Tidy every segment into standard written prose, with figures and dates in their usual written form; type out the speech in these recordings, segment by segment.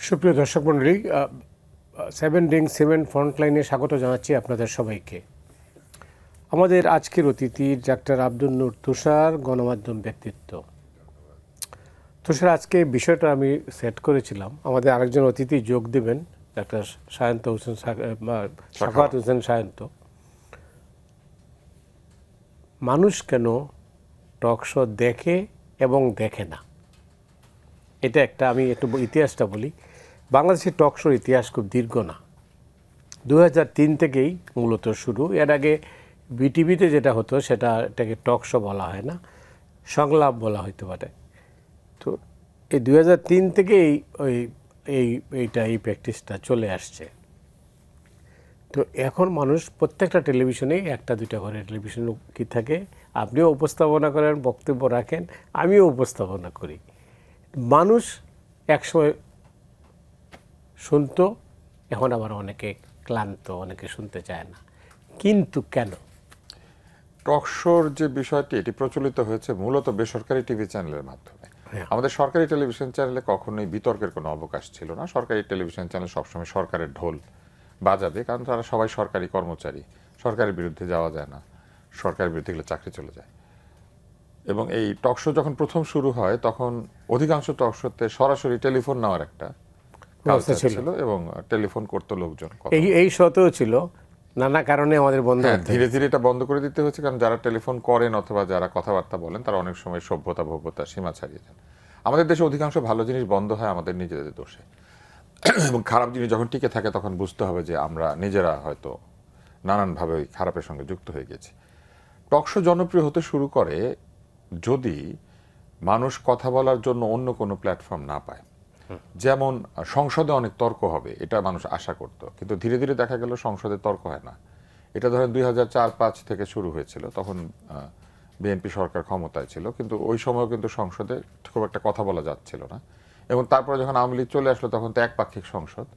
সুপ্রিয় দর্শক মণ্ডলী, 7 ফ্রন্টলাইনে স্বাগত জানাচ্ছি আপনাদের সবাইকে। আমাদের আজকের অতিথি ডাক্তার আব্দুল নূর তুষার, গণমাধ্যম ব্যক্তিত্ব। তুষার, আজকে বিষয়টা আমি সেট করেছিলাম, আমাদের আরেকজন অতিথি যোগ দেবেন, ডাক্তার সাখাওয়াত হোসেন সায়ন্ত। মানুষ কেন টক শো দেখে এবং দেখে না, এটা একটা, আমি একটু ইতিহাসটা বলি। বাংলাদেশের টক শোর ইতিহাস খুব দীর্ঘ না, 2003 থেকেই মূলত শুরু। এর আগে বিটিভিতে যেটা হতো এটাকে টক শো বলা হয় না, সংলাপ বলা হইতে পারে। তো এই 2003 থেকেই এই প্র্যাকটিসটা চলে আসছে। তো এখন মানুষ প্রত্যেকটা টেলিভিশনেই একটা দুইটা করে টেলিভিশন কি থাকে, আপনিও উপস্থাপনা করেন, বক্তব্য রাখেন, আমিও উপস্থাপনা করি। মানুষ একসময় শুনতো, এখন আবার অনেকে ক্লান্ত, অনেকে শুনতে চায় না। কিন্তু কেন? টকশোর যে বিষয়টি, এটি প্রচলিত হয়েছে মূলত বেসরকারি টিভি চ্যানেলের মাধ্যমে। আমাদের সরকারি টেলিভিশন চ্যানেলে কখনোই বিতর্কের কোনো অবকাশ ছিল না। সরকারি টেলিভিশন চ্যানেল সবসময় সরকারের ঢোল বাজাবে, কারণ তারা সবাই সরকারি কর্মচারী, সরকারের বিরুদ্ধে যাওয়া যায় না, সরকারের বিরুদ্ধে গেলে চাকরি চলে যায়। এবং এই টকশো যখন প্রথম শুরু হয়, তখন অধিকাংশ টকশোতে সরাসরি টেলিফোন নেওয়ার একটা কালচার ছিল এবং টেলিফোন করতো লোকজন। এই শোতেও ছিল, নানা কারণে আমাদের বন্ধ হ্যাঁ, করতে ধীরে ধীরে এটা বন্ধ করে দিতে হচ্ছে, কারণ যারা টেলিফোন করেন অথবা যারা কথাবার্তা বলেন তারা অনেক সময় সভ্যতা ভব্যতার সীমা ছাড়িয়ে যান। আমাদের দেশে অধিকাংশ ভালো জিনিস বন্ধ হয় আমাদের নিজেদের দোষে, এবং খারাপ জিনিস যখন টিকে থাকে তখন বুঝতে হবে যে আমরা নিজেরা হয়তো নানানভাবে ওই খারাপের সঙ্গে যুক্ত হয়ে গেছি। টকশো জনপ্রিয় হতে শুরু করে যদি মানুষ কথা বলার জন্য অন্য কোনো প্ল্যাটফর্ম না পায়। যেমন সংসদে অনেক তর্ক হবে, এটা মানুষ আশা করত, কিন্তু ধীরে ধীরে দেখা গেল সংসদে তর্ক হয় না। এটা ধরেন 2004-05 থেকে শুরু হয়েছিল, তখন বিএনপি সরকার ক্ষমতায় ছিল, কিন্তু ওই সময়ও কিন্তু সংসদে খুব একটা কথা বলা যাচ্ছিল না। এবং তারপরে যখন আওয়ামী লীগ চলে আসলো, তখন তো একপাক্ষিক সংসদ,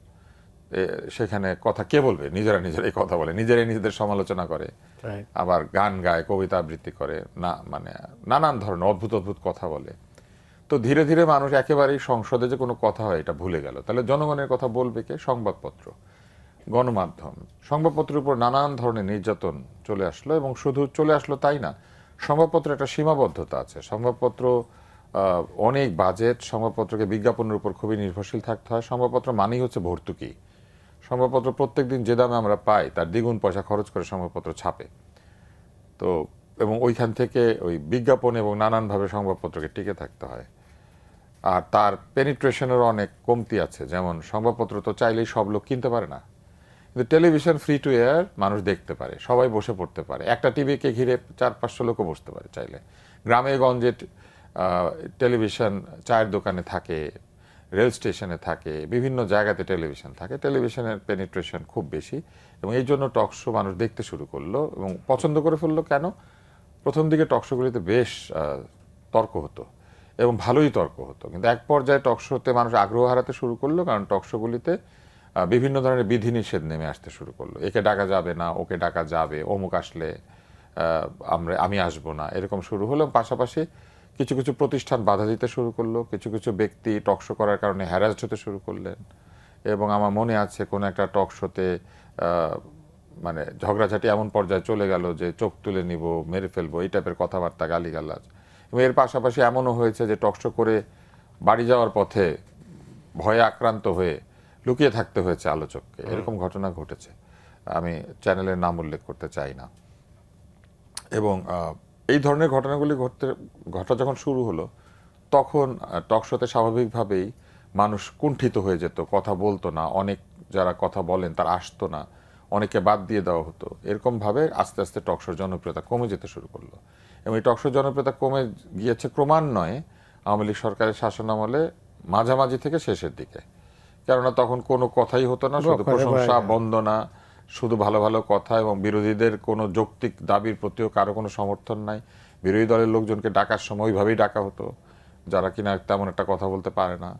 সেখানে কথা কে বলবে, নিজেরাই কথা বলে, নিজেদের সমালোচনা করে, আবার গান গায়, কবিতা আবৃত্তি করে, না মানে নানান ধরনের অদ্ভুত অদ্ভুত কথা বলে। তো ধীরে ধীরে মানুষ একেবারেই সংসদে যে কোনো কথা হয় এটা ভুলে গেল। তাহলে জনগণের কথা বলবে কে? সংবাদপত্র, গণমাধ্যম। সংবাদপত্রের উপর নানান ধরনের নির্যাতন চলে আসলো, এবং শুধু চলে আসলো তাই না, সংবাদপত্রের একটা সীমাবদ্ধতা আছে। সংবাদপত্র অনেক বাজেট, সংবাদপত্রকে বিজ্ঞাপনের উপর খুবই নির্ভরশীল থাকতে হয়। সংবাদপত্র মানেই হচ্ছে ভর্তুকি। সংবাদপত্র প্রত্যেক দিন যে দামে আমরা পাই তার দ্বিগুণ পয়সা খরচ করে সংবাদপত্র ছাপে। তো এবং ওইখান থেকে ওই বিজ্ঞাপন এবং নানানভাবে সংবাদপত্রকে টিকে থাকতে হয়। আর তার পেনিট্রেশনেরও অনেক কমতি আছে, যেমন সংবাদপত্র তো চাইলেই সব লোক কিনতে পারে না, কিন্তু টেলিভিশন ফ্রি টু এয়ার, মানুষ দেখতে পারে, সবাই বসে পড়তে পারে, একটা টিভিকে ঘিরে 400-500 লোকও বসতে পারে চাইলে। গ্রামে গঞ্জে টেলিভিশন চায়ের দোকানে থাকে, রেল স্টেশনে থাকে, বিভিন্ন জায়গাতে টেলিভিশন থাকে। টেলিভিশনের পেনিট্রেশন খুব বেশি, এবং এই জন্য টক শো মানুষ দেখতে শুরু করলো এবং পছন্দ করে ফেললো। কেন? প্রথম দিকে টক শোগুলিতে বেশ তর্ক হতো এবং ভালোই তর্ক হতো, কিন্তু এক পর্যায়ে টক শোতে মানুষ আগ্রহ হারাতে শুরু করলো, কারণ টক শোগুলিতে বিভিন্ন ধরনের বিধিনিষেধ নেমে আসতে শুরু করলো। একে ডাকা যাবে না, ওকে ডাকা যাবে, অমুক আসলে আমি আসবো না, এরকম শুরু হলো। পাশাপাশি কিছু কিছু প্রতিষ্ঠান বাধা দিতে শুরু করলো, কিছু কিছু ব্যক্তি টক শো করার কারণে হ্যারাসড হতে শুরু করলেন। এবং আমার মনে আছে কোনো একটা টক শোতে মানে ঝগড়াঝাটি এমন পর্যায়ে চলে গেল যে চোখ তুলে নিব, মেরে ফেলবো, এই টাইপের কথাবার্তা, গালিগালাজ। এবং এর পাশাপাশি এমনও হয়েছে যে টক শো করে বাড়ি যাওয়ার পথে ভয়ে আক্রান্ত হয়ে লুকিয়ে থাকতে হয়েছে আলোচককে, এরকম ঘটনা ঘটেছে। আমি চ্যানেলের নাম উল্লেখ করতে চাই না। এবং এই ধরনের ঘটনাগুলি ঘটা যখন শুরু হলো, তখন টক শোতে স্বাভাবিকভাবেই মানুষ কুণ্ঠিত হয়ে যেত, কথা বলতো না, অনেক যারা কথা বলেন তারা আসতো না, অনেকে বাদ দিয়ে দেওয়া হতো। এরকমভাবে আস্তে আস্তে টক শোর জনপ্রিয়তা কমে যেতে শুরু করলো, এবং এই টক শোর জনপ্রিয়তা কমে গিয়েছে ক্রমান্বয়ে আওয়ামী লীগ সরকারের শাসনামলে মাঝামাঝি থেকে শেষের দিকে। কেননা তখন কোনো কথাই হতো না, শুধু প্রশংসা, বন্দনা, শুধু ভালো ভালো কথা, এবং বিরোধীদের কোনো যৌক্তিক দাবির প্রতিও কারো কোনো সমর্থন নাই। বিরোধী দলের লোকজনকে ডাকার সময় ওইভাবেই ডাকা হতো, যারা কিনা তেমন একটা কথা বলতে পারে না।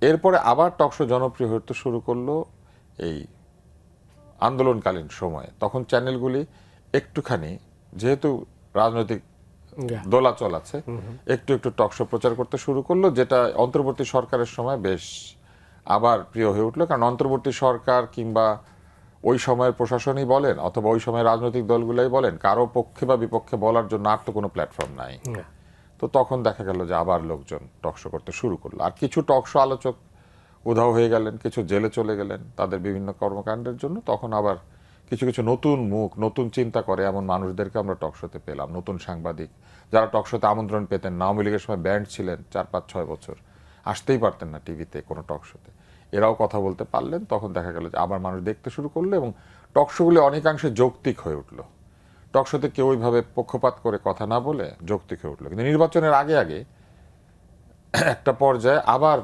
এরপরে আবার টক শো জনপ্রিয় হতে শুরু করলো এই আন্দোলনকালীন সময়ে। তখন চ্যানেলগুলি একটুখানি, যেহেতু রাজনৈতিক দোলাচল আছে, একটু একটু টকশো প্রচার করতে শুরু করলো, যেটা অন্তর্বর্তী সরকারের সময় বেশ আবার প্রিয় হয়ে উঠলো। কারণ অন্তর্বর্তী সরকার কিংবা ওই সময়ের প্রশাসনই বলেন অথবা ওই সময়ের রাজনৈতিক দলগুলাই বলেন, কারো পক্ষে বা বিপক্ষে বলার জন্য আর তো কোনো প্ল্যাটফর্ম নাই। তো তখন দেখা গেল যে আবার লোকজন টকশো করতে শুরু করলো, আর কিছু টকশো আলোচক উধাও হয়ে গেলেন, কিছু জেলে চলে গেলেন তাদের বিভিন্ন কর্মকাণ্ডের জন্য। তখন আবার কিছু কিছু নতুন মুখ, নতুন চিন্তা করে এমন মানুষদেরকে আমরা টকশোতে পেলাম, নতুন সাংবাদিক যারা টকশোতে আমন্ত্রণ পেতেন না। আওয়ামী লীগের সময় ব্যান্ড ছিলেন 4-5-6 বছর, আসতেই পারতেন না টিভিতে কোনো টকশোতে, এরাও কথা বলতে পারলেন। তখন দেখা গেল যে আবার মানুষ দেখতে শুরু করলো এবং টকশোগুলি অনেকাংশে যৌক্তিক হয়ে উঠলো। টকশোতে কেউ ওইভাবে পক্ষপাত করে কথা না বলে যৌক্তিক হয়ে উঠলো। কিন্তু নির্বাচনের আগে আগে একটা পর্যায়ে আবার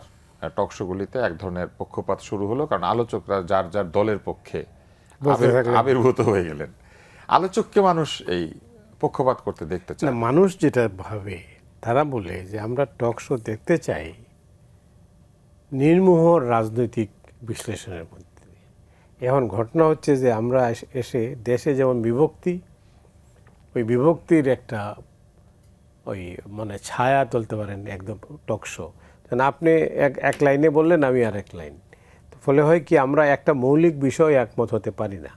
টকশোগুলিতে এক ধরনের পক্ষপাত শুরু হলো, কারণ আলোচকরা যার যার দলের পক্ষে আবির্ভূত হয়ে গেলেন। আলোচককে মানুষ এই পক্ষপাত করতে দেখতে চায় না। মানুষ যেটা ভাবে, তারা বলে যে আমরা টক শো দেখতে চাই নির্মোহ রাজনৈতিক বিশ্লেষণের মধ্যে দিয়ে। এখন ঘটনা হচ্ছে যে আমরা এসে দেশে যেমন বিভক্তি, ওই বিভক্তির একটা ওই মানে ছায়া তুলতে পারেন একদম টক শো। আপনি এক লাইনে বললেন, আমি আর এক লাইন, তো ফলে হয় কি আমরা একটা মৌলিক বিষয় একমত হতে পারি না।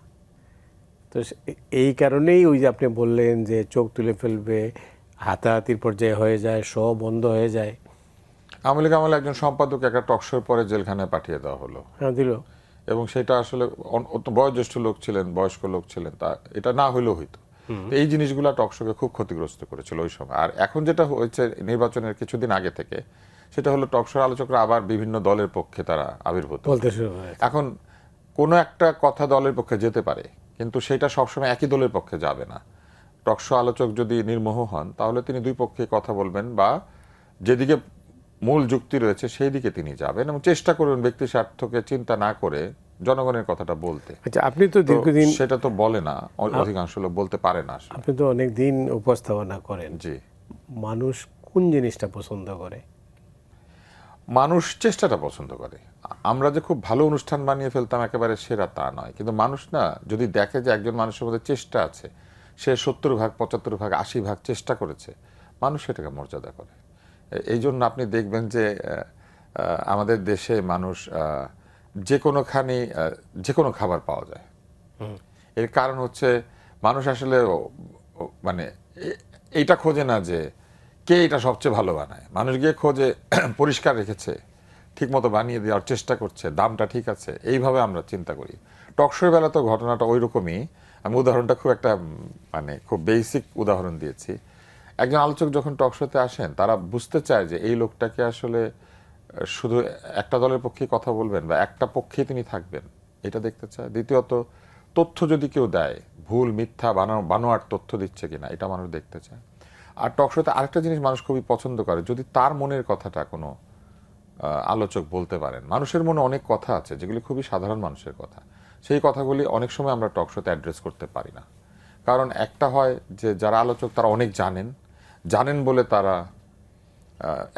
তো এই কারণেই ওই যে আপনি বললেন যে চোখ তুলে ফেলবে, হাতাহাতির পর্যায়ে হয়ে যায়, শো বন্ধ হয়ে যায়। আওয়ামী লীগ আমলে একজন সম্পাদক একটা টকশোর পরে জেলখানায় পাঠিয়ে দেওয়া হলো। হ্যাঁ, দিল। এবং সেটা আসলে বয়োজ্যেষ্ঠ লোক ছিলেন, বয়স্ক লোক ছিলেন, তা এটা না হইলেও হইতো। এই জিনিসগুলো টকশোকে খুব ক্ষতিগ্রস্ত করেছিল ওই সময়। আর এখন যেটা হয়েছে নির্বাচনের কিছুদিন আগে থেকে, সেটা হলো টকশোর আলোচকরা আবার বিভিন্ন দলের পক্ষে তারা আবির্ভূত বলতে শুরু হয়। এখন কোনো একটা কথা দলের পক্ষে যেতে পারে, কিন্তু সেটা সবসময় একই দলের পক্ষে যাবে না। টকশো আলোচক যদি নির্মোহ হন, তাহলে তিনি দুই পক্ষে কথা বলবেন বা যেদিকে মূল যুক্তি রয়েছে সেই দিকে তিনি যাবেন এবং চেষ্টা করবেন ব্যক্তি স্বার্থকে চিন্তা না করে জনগণের কথাটা বলতে। আচ্ছা, আপনি তো দীর্ঘদিন সেটা তো বলে না, অধিকাংশ লোক বলতে পারে না আসলে। আপনি তো অনেক দিন উপস্থাপনা করেন। জি, মানুষ কোন জিনিসটা পছন্দ করে? মানুষ চেষ্টাটা পছন্দ করে। আমরা যে খুব ভালো অনুষ্ঠান বানিয়ে ফেলতাম একেবারে সেরা তা নয়, কিন্তু মানুষ না যদি দেখে যে একজন মানুষের মধ্যে চেষ্টা আছে, সে 70 ভাগ 75 ভাগ 80 ভাগ চেষ্টা করেছে, মানুষ সেটাকে মর্যাদা করে। এই জন্য আপনি দেখবেন যে আমাদের দেশে মানুষ যে কোনোখানি যে কোনো খাবার পাওয়া যায়। এর কারণ হচ্ছে মানুষ আসলে মানে এইটা খোঁজে না যে কে এটা সবচেয়ে ভালো বানায়। মানুষ গিয়ে খোঁজে পরিষ্কার রেখেছে, ঠিকমতো বানিয়ে দেওয়ার চেষ্টা করছে, দামটা ঠিক আছে, এইভাবে আমরা চিন্তা করি। টকশোর বেলা তো ঘটনাটা ওই রকমই। আমি উদাহরণটা খুব একটা মানে খুব বেসিক উদাহরণ দিয়েছি। একজন আলোচক যখন টকশোতে আসেন, তারা বুঝতে চায় যে এই লোকটাকে আসলে শুধু একটা দলের পক্ষেই কথা বলবেন বা একটা পক্ষেই তিনি থাকবেন, এটা দেখতে চায়। দ্বিতীয়ত, তথ্য যদি কেউ দেয়, ভুল মিথ্যা বানোয়ার তথ্য দিচ্ছে কিনা, এটা মানুষ দেখতে চায়। আর টকশোতে আরেকটা জিনিস মানুষ খুবই পছন্দ করে, যদি তার মনের কথাটা কোনো আলোচক বলতে পারেন। মানুষের মনে অনেক কথা আছে যেগুলি খুবই সাধারণ মানুষের কথা, সেই কথাগুলি অনেক সময় আমরা টকশোতে অ্যাড্রেস করতে পারি না। কারণ একটা হয় যে যারা আলোচক তারা অনেক জানেন বলে তারা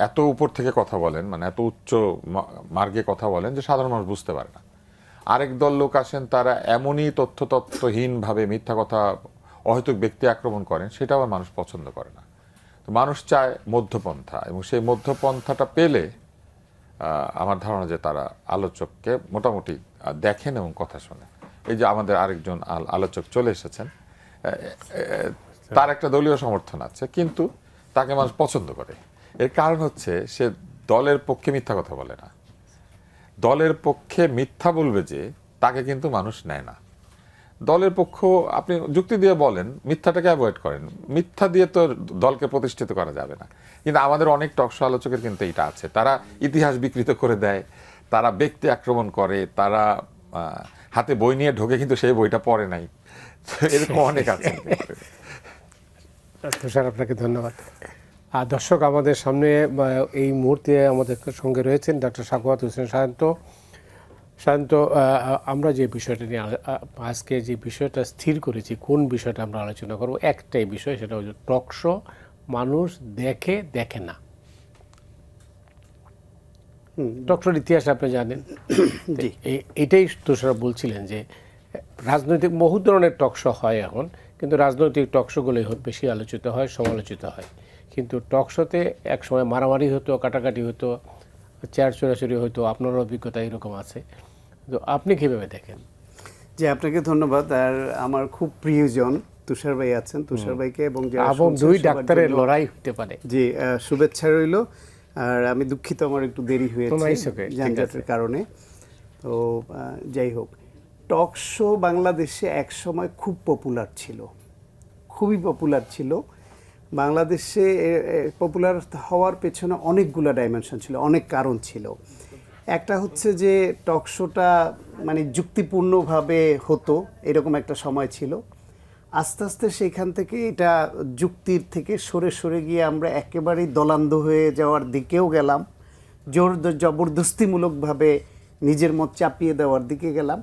এত উপর থেকে কথা বলেন, মানে এত উচ্চ মার্গে কথা বলেন যে সাধারণ মানুষ বুঝতে পারে না। আরেক দল লোক আসেন, তারা এমনই তথ্যহীনভাবে মিথ্যা কথা, অহেতুক ব্যক্তি আক্রমণ করেন, সেটা আবার মানুষ পছন্দ করে না। তো মানুষ চায় মধ্যপন্থা, এবং সেই মধ্যপন্থাটা পেলে আমার ধারণা যে তারা আলোচককে মোটামুটি দেখেন এবং কথা শোনেন। এই যে আমাদের আরেকজন আলোচক চলে এসেছেন, তার একটা দলীয় সমর্থন আছে, কিন্তু তাকে মানুষ পছন্দ করে। এর কারণ হচ্ছে সে দলের পক্ষে মিথ্যা কথা বলে না। দলের পক্ষে মিথ্যা বলবে যে, তাকে কিন্তু মানুষ নেয় না। দলের পক্ষ আপনি যুক্তি দিয়ে বলেন, মিথ্যাটাকে অ্যাভয়েড করেন। মিথ্যা দিয়ে তো দলকে প্রতিষ্ঠিত করা যাবে না। কিন্তু আমাদের অনেক টকশো আলোচকের কিন্তু এটা আছে, তারা ইতিহাস বিকৃত করে দেয়, তারা ব্যক্তি আক্রমণ করে, তারা হাতে বই নিয়ে ঢোকে কিন্তু সেই বইটা পড়ে নাই, এরকম অনেক আছে। স্যার, আপনাকে ধন্যবাদ। আর দর্শক, আমাদের সামনে এই মুহূর্তে আমাদের সঙ্গে রয়েছেন ডক্টর সাখাওয়াত হোসেন শান্ত। আমরা যে বিষয়টা নিয়ে আজকে যে বিষয়টা স্থির করেছি, কোন বিষয়টা আমরা আলোচনা করব, একটাই বিষয়, সেটা হচ্ছে টকশো মানুষ দেখে না। টকশোর ইতিহাস আপনি জানেন। এটাই তুষার বলছিলেন যে রাজনৈতিক বহু ধরনের টকশো হয় এখন, কিন্তু রাজনৈতিক টকশোগুলোই বেশি আলোচিত হয়, সমালোচিত হয়। কিন্তু টকশোতে এক সময় মারামারি হতো, কাটাকাটি হতো, চেয়ার চোরাচুরি হতো, আপনার অভিজ্ঞতা এরকম আছে। তো আপনি কীভাবে দেখেন? জি, আপনাকে ধন্যবাদ। আর আমার খুব প্রিয়জন তুষার ভাই আছেন, তুষার ভাইকে এবং যারা এবং শুনছেন দুই সবার ডাক্তারের জন্য লড়াই হতে পারে। জি, শুভেচ্ছা রইল। আর আমি দুঃখিত আমার একটু দেরি হয়েছে it's okay, ঠিক যানজটের আছে। কারণে। তো যাই হোক, টক শো বাংলাদেশে এক সময় খুব পপুলার ছিল, খুবই পপুলার ছিল। বাংলাদেশে পপুলার হওয়ার পেছনে অনেকগুলো ডাইমেনশন ছিল, অনেক কারণ ছিল। একটা হচ্ছে যে টক শোটা মানে যুক্তিপূর্ণভাবে হতো, এরকম একটা সময় ছিল। আস্তে আস্তে সেখান থেকে এটা যুক্তির থেকে সরে সরে গিয়ে আমরা একেবারেই দলান্ধ হয়ে যাওয়ার দিকেও গেলাম, জবরদস্তিমূলকভাবে নিজের মত চাপিয়ে দেওয়ার দিকে গেলাম।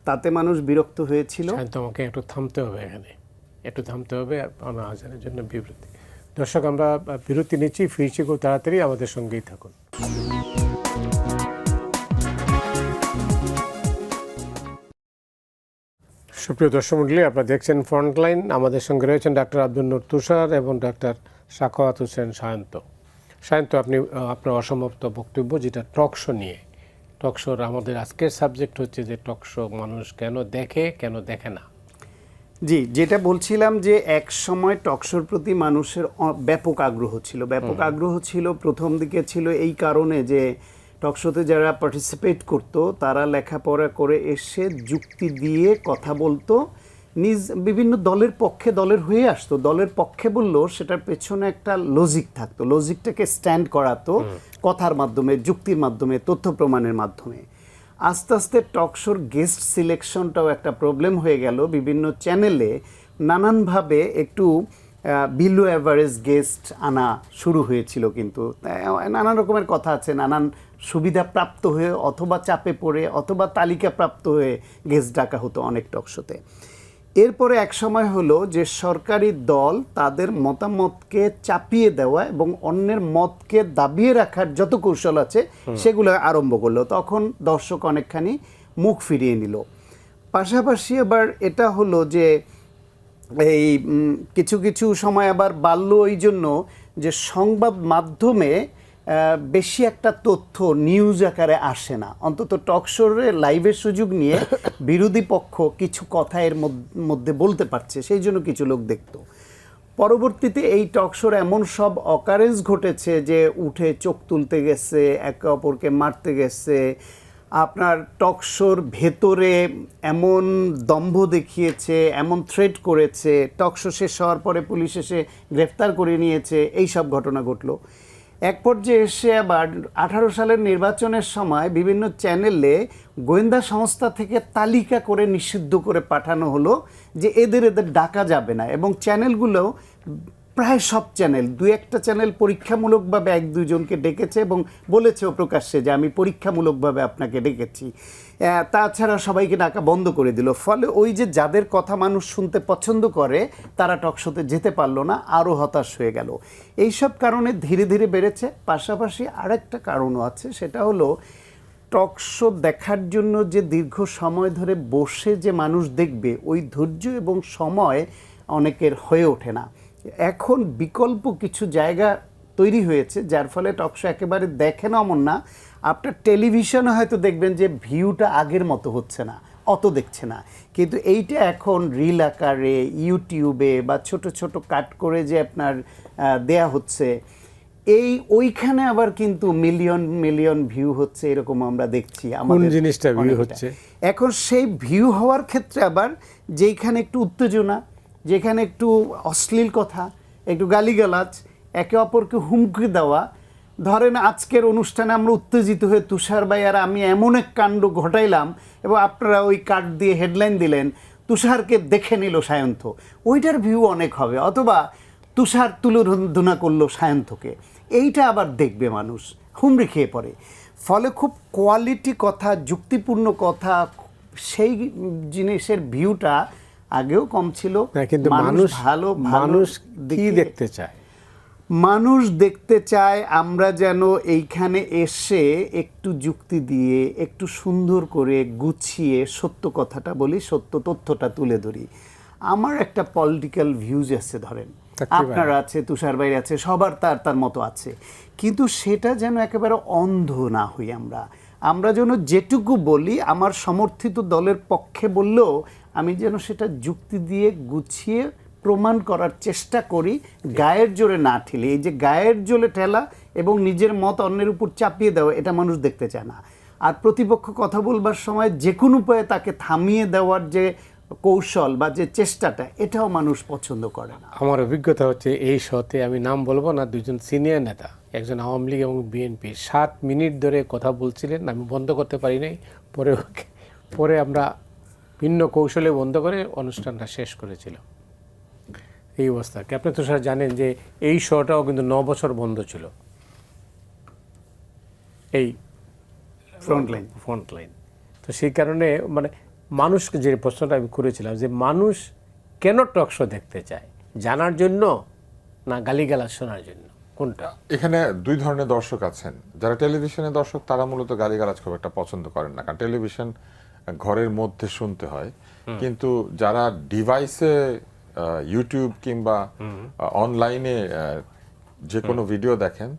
তাতে মানুষ বিরক্ত হয়েছিল। আমাকে একটু থামতে হবে, এখানে একটু থামতে হবে, আমরা আজানের জন্য বিরতি। দর্শক, আমরা বিরতি নিচ্ছি, ফিরছি খুব তাড়াতাড়ি, আমাদের সঙ্গেই থাকুন। সুপ্রিয় দর্শক মণ্ডলী, আপনারা দেখছেন ফ্রন্টলাইন। আমাদের সঙ্গে রয়েছেন ডাক্তার আব্দুল নূর তুষার এবং ডাক্তার সাখাওয়াত হোসেন সায়ন্ত। আপনি আপনার অসমাপ্ত বক্তব্য, যেটা টকশো নিয়ে। টকশোর আমাদের আজকের সাবজেক্ট হচ্ছে যে টকশো মানুষ কেন দেখে, কেন দেখে না। জি, যেটা বলছিলাম যে এক সময় টকশোর প্রতি মানুষের ব্যাপক আগ্রহ ছিল। ব্যাপক আগ্রহ ছিল প্রথম দিকে ছিল এই কারণে যে টকশোতে যারা পার্টিসিপেট করতো তারা লেখাপড়া করে এসে যুক্তি দিয়ে কথা বলতো, বিভিন্ন দলের পক্ষে দলের হয়ে আসতো। দলের পক্ষে বললেও সেটার পেছনে একটা লজিক থাকতো, লজিকটাকে স্ট্যান্ড করাতো কথার মাধ্যমে, যুক্তির মাধ্যমে, তথ্য প্রমাণের মাধ্যমে। আস্তে আস্তে টকশোর গেস্ট সিলেকশনটাও একটা প্রবলেম হয়ে গেল। বিভিন্ন চ্যানেলে নানানভাবে একটু বিলো অ্যাভারেজ গেস্ট আনা শুরু হয়েছিল, কিন্তু নানান রকমের কথা আছে, নানান সুবিধা প্রাপ্ত হয়ে অথবা চাপে পড়ে অথবা তালিকা প্রাপ্ত হয়ে গেস্ট ডাকা হতো অনেক টকশোতে। এরপরে এক সময় হলো যে সরকারি দল তাদের মতামতকে চাপিয়ে দেওয়া এবং অন্যের মতকে দাবিয়ে রাখার যত কৌশল আছে সেগুলো আরম্ভ করলো। তখন দর্শক অনেকখানি মুখ ফিরিয়ে নিল। পাশাপাশি আবার এটা হলো যে এই কিছু কিছু সময় আবার বাড়ল ওই জন্য যে সংবাদ মাধ্যমে বেশি একটা তথ্য নিউজ আকারে আসে না, অন্তত টকশোরে লাইভের সুযোগ নিয়ে বিরোধী পক্ষ কিছু কথা এর মধ্যে বলতে পারছে, সেই জন্য কিছু লোক দেখতো। পরবর্তীতে এই টকশোর এমন সব অকারেন্স ঘটেছে যে উঠে চোখ তুলতে গেছে, একে অপরকে মারতে গেছে, আপনার টকশোর ভেতরে এমন দম্ভ দেখিয়েছে, এমন থ্রেট করেছে, টকশো শেষ হওয়ার পরে পুলিশ এসে গ্রেফতার করে নিয়েছে, এই সব ঘটনা ঘটলো। এক পর্যায়ে এসে আবার 18 সালের নির্বাচনের সময় বিভিন্ন চ্যানেলে গোয়েন্দা সংস্থা থেকে তালিকা করে নিষিদ্ধ করে পাঠানো হলো যে এদের ডাকা যাবে না। এবং চ্যানেলগুলো প্রায় সব চ্যানেল, দু একটা চ্যানেল পরীক্ষামূলকভাবে এক দুজনকে ডেকেছে এবং বলেছেও প্রকাশ্যে যে আমি পরীক্ষামূলকভাবে আপনাকে ডেকেছি। তাছাড়া সবাইকে ডাকা বন্ধ করে দিল। ফলে ওই যে যাদের কথা মানুষ শুনতে পছন্দ করে তারা টকশোতে যেতে পারলো না, আরও হতাশ হয়ে গেল। এইসব কারণে ধীরে ধীরে বেড়েছে। পাশাপাশি আরেকটা কারণও আছে, সেটা হলো টকশো দেখার জন্য যে দীর্ঘ সময় ধরে বসে যে মানুষ দেখবে, ওই ধৈর্য এবং সময় অনেকের হয়ে ওঠে না। এখন বিকল্প কিছু জায়গা তৈরি হয়েছে যার ফলে টকশো একেবারে দেখে না এমন না। আপনার টেলিভিশনে হয়তো দেখবেন যে ভিউটা আগের মতো হচ্ছে না, অত দেখছে না, কিন্তু এইটা এখন রিল আকারে ইউটিউবে বা ছোট ছোট কাট করে যে আপনার দেয়া হচ্ছে, ওইখানে আবার কিন্তু মিলিয়ন মিলিয়ন ভিউ হচ্ছে, এরকম আমরা দেখছি। কোন জিনিসটা ভিউ হচ্ছে এখন সেই ভিউ হওয়ার ক্ষেত্রে আবার যেখানে একটু উত্তেজনা, যেখানে একটু অশ্লীল কথা, একটু গালিগালাজ, একে অপরকে হুমকি দেওয়া, ধরেন আজকের অনুষ্ঠানে আমরা উত্তেজিত হয়ে তুষার ভাই আর আমি এমন এক কাণ্ড ঘটাইলাম এবং আপনারা ওই কার্ড দিয়ে হেডলাইন দিলেন তুষারকে দেখে নিল সায়ন্ত, ওইটার ভিউ অনেক হবে। অথবা তুষার তুলোধনা করলো সায়ন্তকে, এইটা আবার দেখবে মানুষ, হুমড়ি খেয়ে পড়ে। ফলে খুব কোয়ালিটি কথা, যুক্তিপূর্ণ কথা, সেই জিনিসের ভিউটা আগেও কম ছিল। কিন্তু মানুষ কি দেখতে চায়? মানুষ দেখতে চায় আমরা যেন এইখানে এসে একটু যুক্তি দিয়ে, একটু সুন্দর করে গুছিয়ে সত্য কথাটা বলি, সত্য তথ্যটা তুলে ধরি। আমার একটা পলিটিক্যাল ভিউজ আছে ধরেন, থাকতেই পারে। আপনার আছে, তুষার ভাইয়ের আছে, সবার তার তার মতো আছে, কিন্তু সেটা যেন একেবারে অন্ধ না হই আমরা যেন যেটুকু বলি আমার সমর্থিত দলের পক্ষে বললেও আমি যেন সেটা যুক্তি দিয়ে গুছিয়ে প্রমাণ করার চেষ্টা করি, গায়ের জোরে না ঠেলি। এই যে গায়ের জোরে ঠেলা এবং নিজের মত অন্যের উপর চাপিয়ে দেওয়া, এটা মানুষ দেখতে চায় না। আর প্রতিপক্ষ কথা বলবার সময় যে কোনো উপায়ে তাকে থামিয়ে দেওয়ার যে কৌশল বা যে চেষ্টাটা, এটাও মানুষ পছন্দ করে না। আমার অভিজ্ঞতা হচ্ছে এই শোতে, আমি নাম বলবো না, দুজন সিনিয়র নেতা, একজন আওয়ামী লীগ এবং বিএনপি 7 মিনিট ধরে কথা বলছিলেন, আমি বন্ধ করতে পারি নাই। পরে আমরা ভিন্ন কৌশলে বন্ধ করে অনুষ্ঠানটা শেষ করেছিলাম। এই অবস্থা কি আপনি তো স্যার জানেন যে এই শোটাও কিন্তু 9 বছর বন্ধ ছিল, এই ফ্রন্ট লাইন। তো সেই কারণে মানে মানুষকে যে প্রশ্নটা আমি করেছিলাম যে মানুষ কেন টক শো দেখতে চায়, জানার জন্য না গালিগালাজ শোনার জন্য, কোনটা? এখানে দুই ধরনের দর্শক আছেন। যারা টেলিভিশনের দর্শক তারা মূলত গালিগালাজ খুব একটা পছন্দ করেন না, কারণ টেলিভিশন ঘরের মধ্যে শুনতে হয়। কিন্তু যারা ডিভাইসে ইউটিউব কিংবা অনলাইনে যে কোনো ভিডিও দেখেন,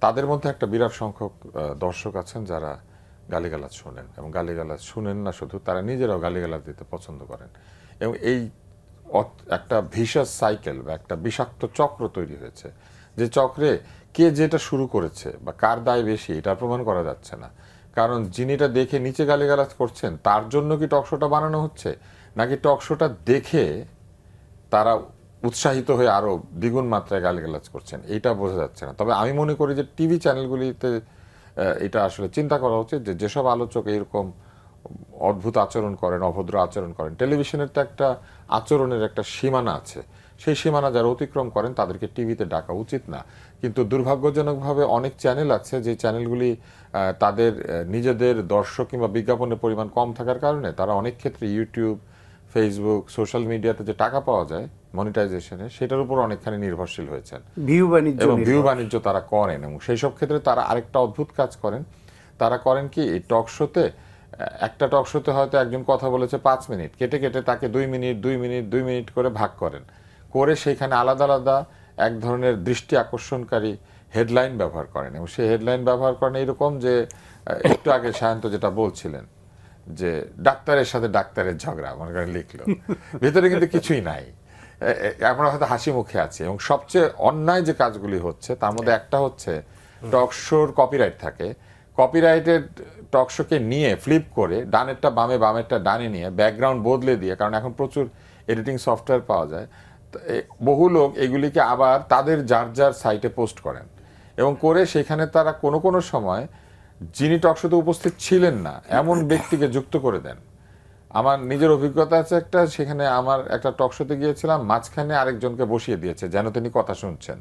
তাদের মধ্যে একটা বিরাট সংখ্যক দর্শক আছেন যারা গালিগালাজ শোনেন, এবং গালিগালাজ শুনেন না শুধু, তারা নিজেরাও গালিগালাজ দিতে পছন্দ করেন। এবং এই একটা ভিশাস সাইকেল বা একটা বিষাক্ত চক্র তৈরি হয়েছে, যে চক্রে কে যেটা শুরু করেছে বা কার দায় বেশি এটা প্রমাণ করা যাচ্ছে না। কারণ যিনি এটা দেখে নিচে গালিগালাজ করছেন তার জন্য কি টকশোটা বানানো হচ্ছে, নাকি টকশোটা দেখে তারা উৎসাহিত হয়ে আরো দ্বিগুণ মাত্রায় গালিগালাজ করছেন, এটা বোঝা যাচ্ছে না। তবে আমি মনে করি যে টিভি চ্যানেলগুলিতে এটা আসলে চিন্তা করা উচিত যে যেসব আলোচক এরকম অদ্ভুত আচরণ করেন, অভদ্র আচরণ করেন, টেলিভিশনের তো একটা আচরণের একটা সীমানা আছে, সেই সীমানা যারা অতিক্রম করেন তাদেরকে টিভিতে ডাকা উচিত না। কিন্তু দুর্ভাগ্যজনকভাবে অনেক চ্যানেল আছে যে চ্যানেলগুলি তাদের নিজেদের দর্শক কিংবা বিজ্ঞাপনের পরিমাণ কম থাকার কারণে তারা অনেক ক্ষেত্রে ইউটিউব, ফেসবুক, সোশ্যাল মিডিয়াতে যে টাকা পাওয়া যায় মনিটাইজেশনে, সেটার উপর অনেকখানি নির্ভরশীল হয়েছেন এবং ভিউ বাণিজ্য তারা করেন। এবং সেই সব ক্ষেত্রে তারা আরেকটা অদ্ভুত কাজ করেন, তারা করেন কি, এই টক শোতে একটা টক শোতে হয়তো একজন কথা বলেছে 5 মিনিট, কেটে কেটে তাকে 2 মিনিট 2 মিনিট 2 মিনিট করে ভাগ করেন, করে সেইখানে আলাদা আলাদা এক ধরনের দৃষ্টি আকর্ষণকারী হেডলাইন ব্যবহার করেন। এবং সেই হেডলাইন ব্যবহার করেন এরকম যে, একটু আগে সায়ন্ত যেটা বলছিলেন যে ডাক্তারের সাথে ডাক্তারের ঝগড়া মনে করেন লিখলো, ভেতরে কিন্তু কিছুই নাই, আমরা হয়তো হাসি মুখে আছি। এবং সবচেয়ে অন্যায় যে কাজগুলি হচ্ছে তার মধ্যে একটা হচ্ছে টক শোর কপিরাইট থাকে, কপিরাইটেড টক শোকে নিয়ে ফ্লিপ করে ডানেরটা বামে বামেরটা ডানে নিয়ে ব্যাকগ্রাউন্ড বদলে দিয়ে, কারণ এখন প্রচুর এডিটিং সফটওয়্যার পাওয়া যায়, বহু লোক এগুলিকে আবার তাদের যার যার সাইটে পোস্ট করেন, এবং করে সেখানে তারা কোনো কোনো সময় যিনি টকশোতে উপস্থিত ছিলেন না এমন ব্যক্তিকে যুক্ত করে দেন। আমার নিজের অভিজ্ঞতা আছে একটা, সেখানে আমার একটা টকশোতে গিয়েছিলাম, মাঝখানে আরেকজনকে বসিয়ে দিয়েছে যেন তিনি কথা শুনছেন,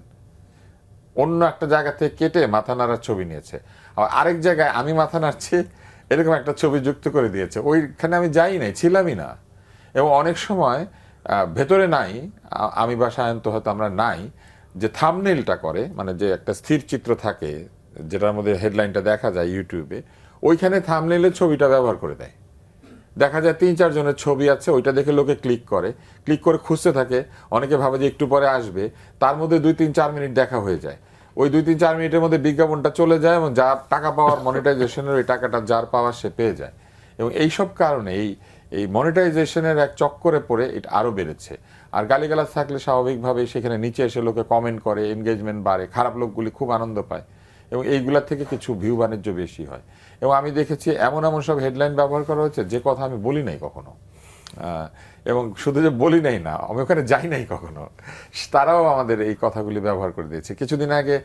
অন্য একটা জায়গা থেকে কেটে মাথা নাড়ার ছবি নিয়েছে, আবার আরেক জায়গায় আমি মাথা নাড়ছি এরকম একটা ছবি যুক্ত করে দিয়েছে, ওইখানে আমি যাই নাই, ছিলামই না। এবং অনেক সময় ভেতরে নাই, আমি বা সায়ন্ত হয়তো আমরা নাই, যে থাম্বনেইলটা করে, মানে যে একটা স্থির চিত্র থাকে যেটার মধ্যে হেডলাইনটা দেখা যায় ইউটিউবে, ওইখানে থাম্বনেইলের ছবিটা ব্যবহার করে দেয়। দেখা যায় 3-4 জনের ছবি আছে, ওইটা দেখে লোকে ক্লিক করে খুঁজতে থাকে, অনেকে ভাবে যে একটু পরে আসবে, তার মধ্যে 2-3-4 মিনিট দেখা হয়ে যায়, ওই 2-3-4 মিনিটের মধ্যে বিজ্ঞাপনটা চলে যায়, এবং যা টাকা পাওয়ার মনিটাইজেশনের ওই টাকাটা যার পাওয়ার সে পেয়ে যায়। এবং এইসব কারণে এই মনিটাইজেশনের এক চক্করে পড়ে এটা আরও বেড়েছে। আর গালিগালাজ থাকলে স্বাভাবিকভাবেই সেখানে নিচে এসে লোকে কমেন্ট করে, এনগেজমেন্ট বাড়ে, খারাপ লোকগুলি খুব আনন্দ পায়, এবং এইগুলা থেকে কিছু ভিউ বাণিজ্য বেশি হয়। এবং আমি দেখেছি এমন এমন সব হেডলাইন ব্যবহার করা হচ্ছে যে কথা আমি বলি নাই কখনো, এবং শুধু যে বলি নাই না, আমি ওখানে যাই নাই কখনো, তারাও আমাদের এই কথাগুলি ব্যবহার করে দিয়েছে। কিছুদিন আগে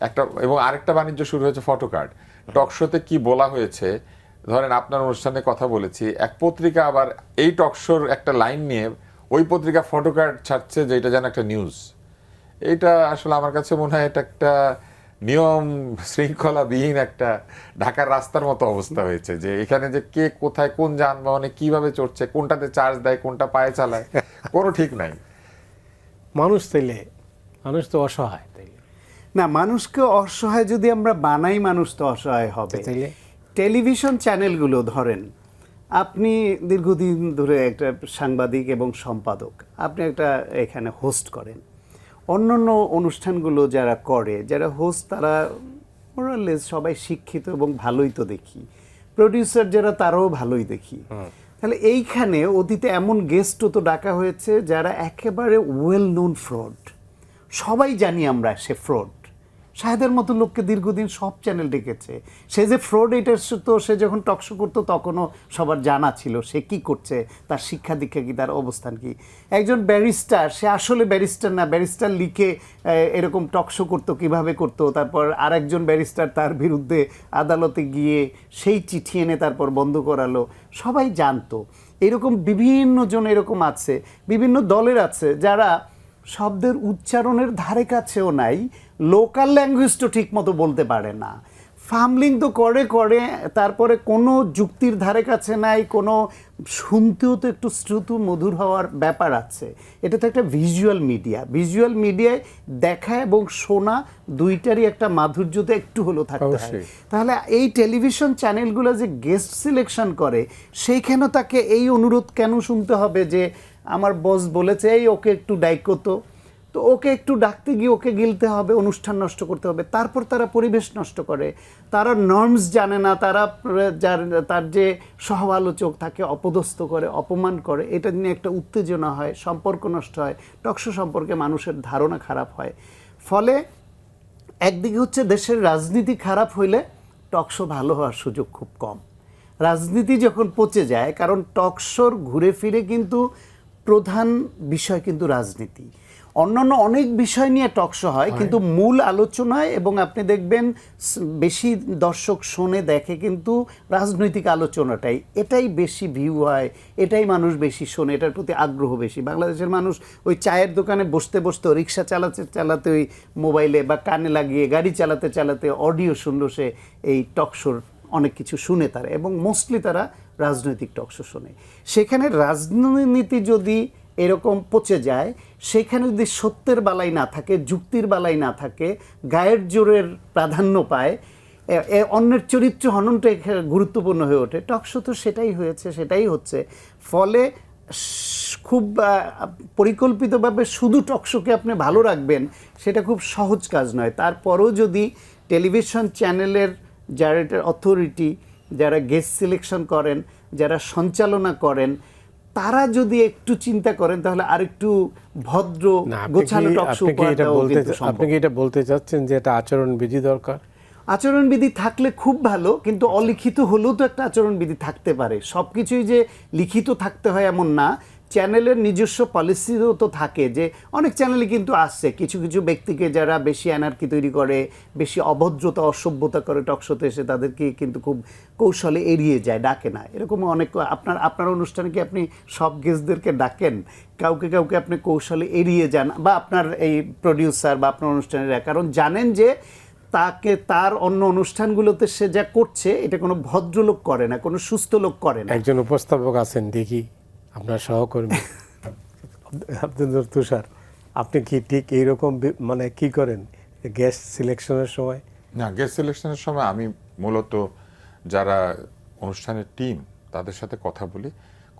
একটা, এবং আরেকটা বাণিজ্য শুরু হয়েছে ফটো কার্ড। টক শোতে কি বলা হয়েছে, ধরেন আপনার অনুষ্ঠানে কথা বলেছি, এক পত্রিকা আবার এই টক শোর একটা লাইন নিয়ে ওই পত্রিকা ফটো কার্ড ছাড়ছে যে এটা যেন একটা নিউজ। এটা আসলে আমার কাছে মনে হয় এটা একটা নিয়ম শৃঙ্খলাবিহীন একটা ঢাকার রাস্তার মতো অবস্থা হয়েছে, যে এখানে যে কে কোথায় কোন যানবাহনে কিভাবে চড়ছে, কোনটাতে চার্জ দেয়, কোনটা পায়ে চালায়, কোনো ঠিক নাই। মানুষ তো অসহায়, তাইলে না, মানুষকে অসহায় যদি আমরা বানাই, মানুষ তো অসহায় হবে। তাইলে টেলিভিশন চ্যানেলগুলো ধরেন, আপনি দীর্ঘদিন ধরে একটা সাংবাদিক এবং সম্পাদক, আপনি একটা এখানে হোস্ট করেন। অন্যান্য অনুষ্ঠানগুলো যারা করে, যারা হোস্ট, তারা মোরালেস সবাই শিক্ষিত এবং ভালোই তো দেখি। প্রডিউসার যারা, তারাও ভালোই দেখি। তাহলে এইখানে অতীতে এমন গেস্টও তো ডাকা হয়েছে যারা একেবারে ওয়েল নোন ফ্রড, সবাই জানি আমরা সে ফ্রড। শাহেদের মতো লোককে দীর্ঘদিন সব চ্যানেল ডেকেছে। সে যে ফ্রড, এটা তো সে যখন টকশো করতো তখনও সবার জানা ছিল সে কি করছে, তার শিক্ষা দীক্ষা কি, তার অবস্থান কি। একজন ব্যারিস্টার, সে আসলে ব্যারিস্টার না, ব্যারিস্টার লিখে এরকম টকশো করতো, কিভাবে করতো। তারপর আরেকজন ব্যারিস্টার তার বিরুদ্ধে আদালতে গিয়ে সেই চিঠি এনে তারপর বন্ধ করালো, সবাই জানতো। এরকম বিভিন্ন জন এরকম আছে, বিভিন্ন দলের আছে যারা শব্দের উচ্চারণের ধারে কাছেও নাই, লোকাল ল্যাঙ্গুয়েজ তো ঠিক মতো বলতে পারে না, ফার্মলিং তো করে করে, তারপরে কোনো যুক্তির ধারে কাছে নাই, কোনো শুনতেও তো একটু শ্রুতু মধুর হওয়ার ব্যাপার আছে। এটা তো একটা ভিজুয়াল মিডিয়া, ভিজুয়াল মিডিয়ায় দেখা এবং শোনা দুইটারই একটা মাধুর্য তো একটু হলেও থাকতে হয়। তাহলে এই টেলিভিশন চ্যানেলগুলো যে গেস্ট সিলেকশন করে, সেইখানে তাকে এই অনুরোধ কেন শুনতে হবে যে আমার বস বলেছে এই ওকে একটু ডাইকো, তো ওকে একটু ডাকতে গিয়ে ওকে গিলতে হবে, অনুষ্ঠান নষ্ট করতে হবে। তারপর তারা পরিবেশ নষ্ট করে, তারা নর্মস জানে না, তারা তার যে সহ আলোচক তাকে অপদস্থ করে, অপমান করে, এটা নিয়ে একটা উত্তেজনা হয়, সম্পর্ক নষ্ট হয়, টকশো সম্পর্কে মানুষের ধারণা খারাপ হয়। ফলে একদিকে হচ্ছে দেশের রাজনীতি খারাপ হইলে টকশো ভালো হওয়ার সুযোগ খুব কম। রাজনীতি যখন পচে যায়, কারণ টকশোর ঘুরে ফিরে কিন্তু প্রধান বিষয় কিন্তু রাজনীতি। অন্যান্য অনেক বিষয় নিয়ে টকশো হয়, কিন্তু মূল আলোচনায়, এবং আপনি দেখবেন বেশি দর্শক শোনে দেখে কিন্তু রাজনৈতিক আলোচনাটাই, এটাই বেশি ভিউ হয়, এটাই মানুষ বেশি শোনে, এটার প্রতি আগ্রহ বেশি। বাংলাদেশের মানুষ ওই চায়ের দোকানে বসতে বসতে, রিক্সা চালাতে চালাতে, ওই মোবাইলে বা কানে লাগিয়ে গাড়ি চালাতে চালাতে অডিও শুনলো, সে এই টকশোর অনেক কিছু শুনে তারা, এবং মোস্টলি তারা রাজনৈতিক টকশো শোনে। সেখানে রাজনীতি যদি এরকম পচে যায়, সেখানে যদি সত্যের বালাই না থাকে, যুক্তির বালাই না থাকে, গায়ের জোরের প্রাধান্য পায়, অন্যের চরিত্র হননটা গুরুত্বপূর্ণ হয়ে ওঠে। টকশো তো সেটাই হয়েছে, সেটাই হচ্ছে। ফলে খুব পরিকল্পিতভাবে শুধু টকশোকে আপনি ভালো রাখবেন, সেটা খুব সহজ কাজ নয়। তারপরও যদি টেলিভিশন চ্যানেলের যারা এটার অথরিটি, যারা গেস্ট সিলেকশন করেন, যারা সঞ্চালনা করেন, তারা যদি একটু চিন্তা করেন, তাহলে আরেকটু ভদ্র গোছানো টকশো উপহার দেওয়া কিন্তু সম্ভব। আপনি কি এটা বলতে চাচ্ছেন যে এটা আচরণবিধি দরকার? আচরণবিধি থাকলে খুব ভালো, কিন্তু অলিখিত হলেও তো একটা আচরণবিধি থাকতে পারে। সব কিছুই যে লিখিত থাকতে হয় এমন না। চ্যানেলের নিজস্ব পলিসিও তো থাকে, যে অনেক চ্যানেলে কিন্তু আসছে কিছু কিছু ব্যক্তিকে যারা বেশি অ্যানার্কি তৈরি করে, বেশি অভদ্রতা অসভ্যতা করে টকশোতে এসে, তাদেরকে কিন্তু খুব কৌশলে এড়িয়ে যায়, ডাকে না। এরকম অনেক, আপনার অনুষ্ঠানে কি আপনি সব গেস্টদেরকে ডাকেন? কাউকে কাউকে আপনি কৌশলে এড়িয়ে যান, বা আপনার এই প্রডিউসার বা আপনার অনুষ্ঠানের, কারণ জানেন যে তাকে তার অন্য অনুষ্ঠানগুলোতে সে যা করছে এটা কোনো ভদ্রলোক করে না, কোনো সুস্থ লোক করে না। একজন উপস্থাপক আছেন দেখি, আপনার সহকর্মী আব্দুল তুষার, আপনি কি ঠিক এইরকম মানে কি করেন গেস্ট সিলেকশনের সময়? না, গেস্ট সিলেকশনের সময় আমি মূলত যারা অনুষ্ঠানের টিম তাদের সাথে কথা বলি।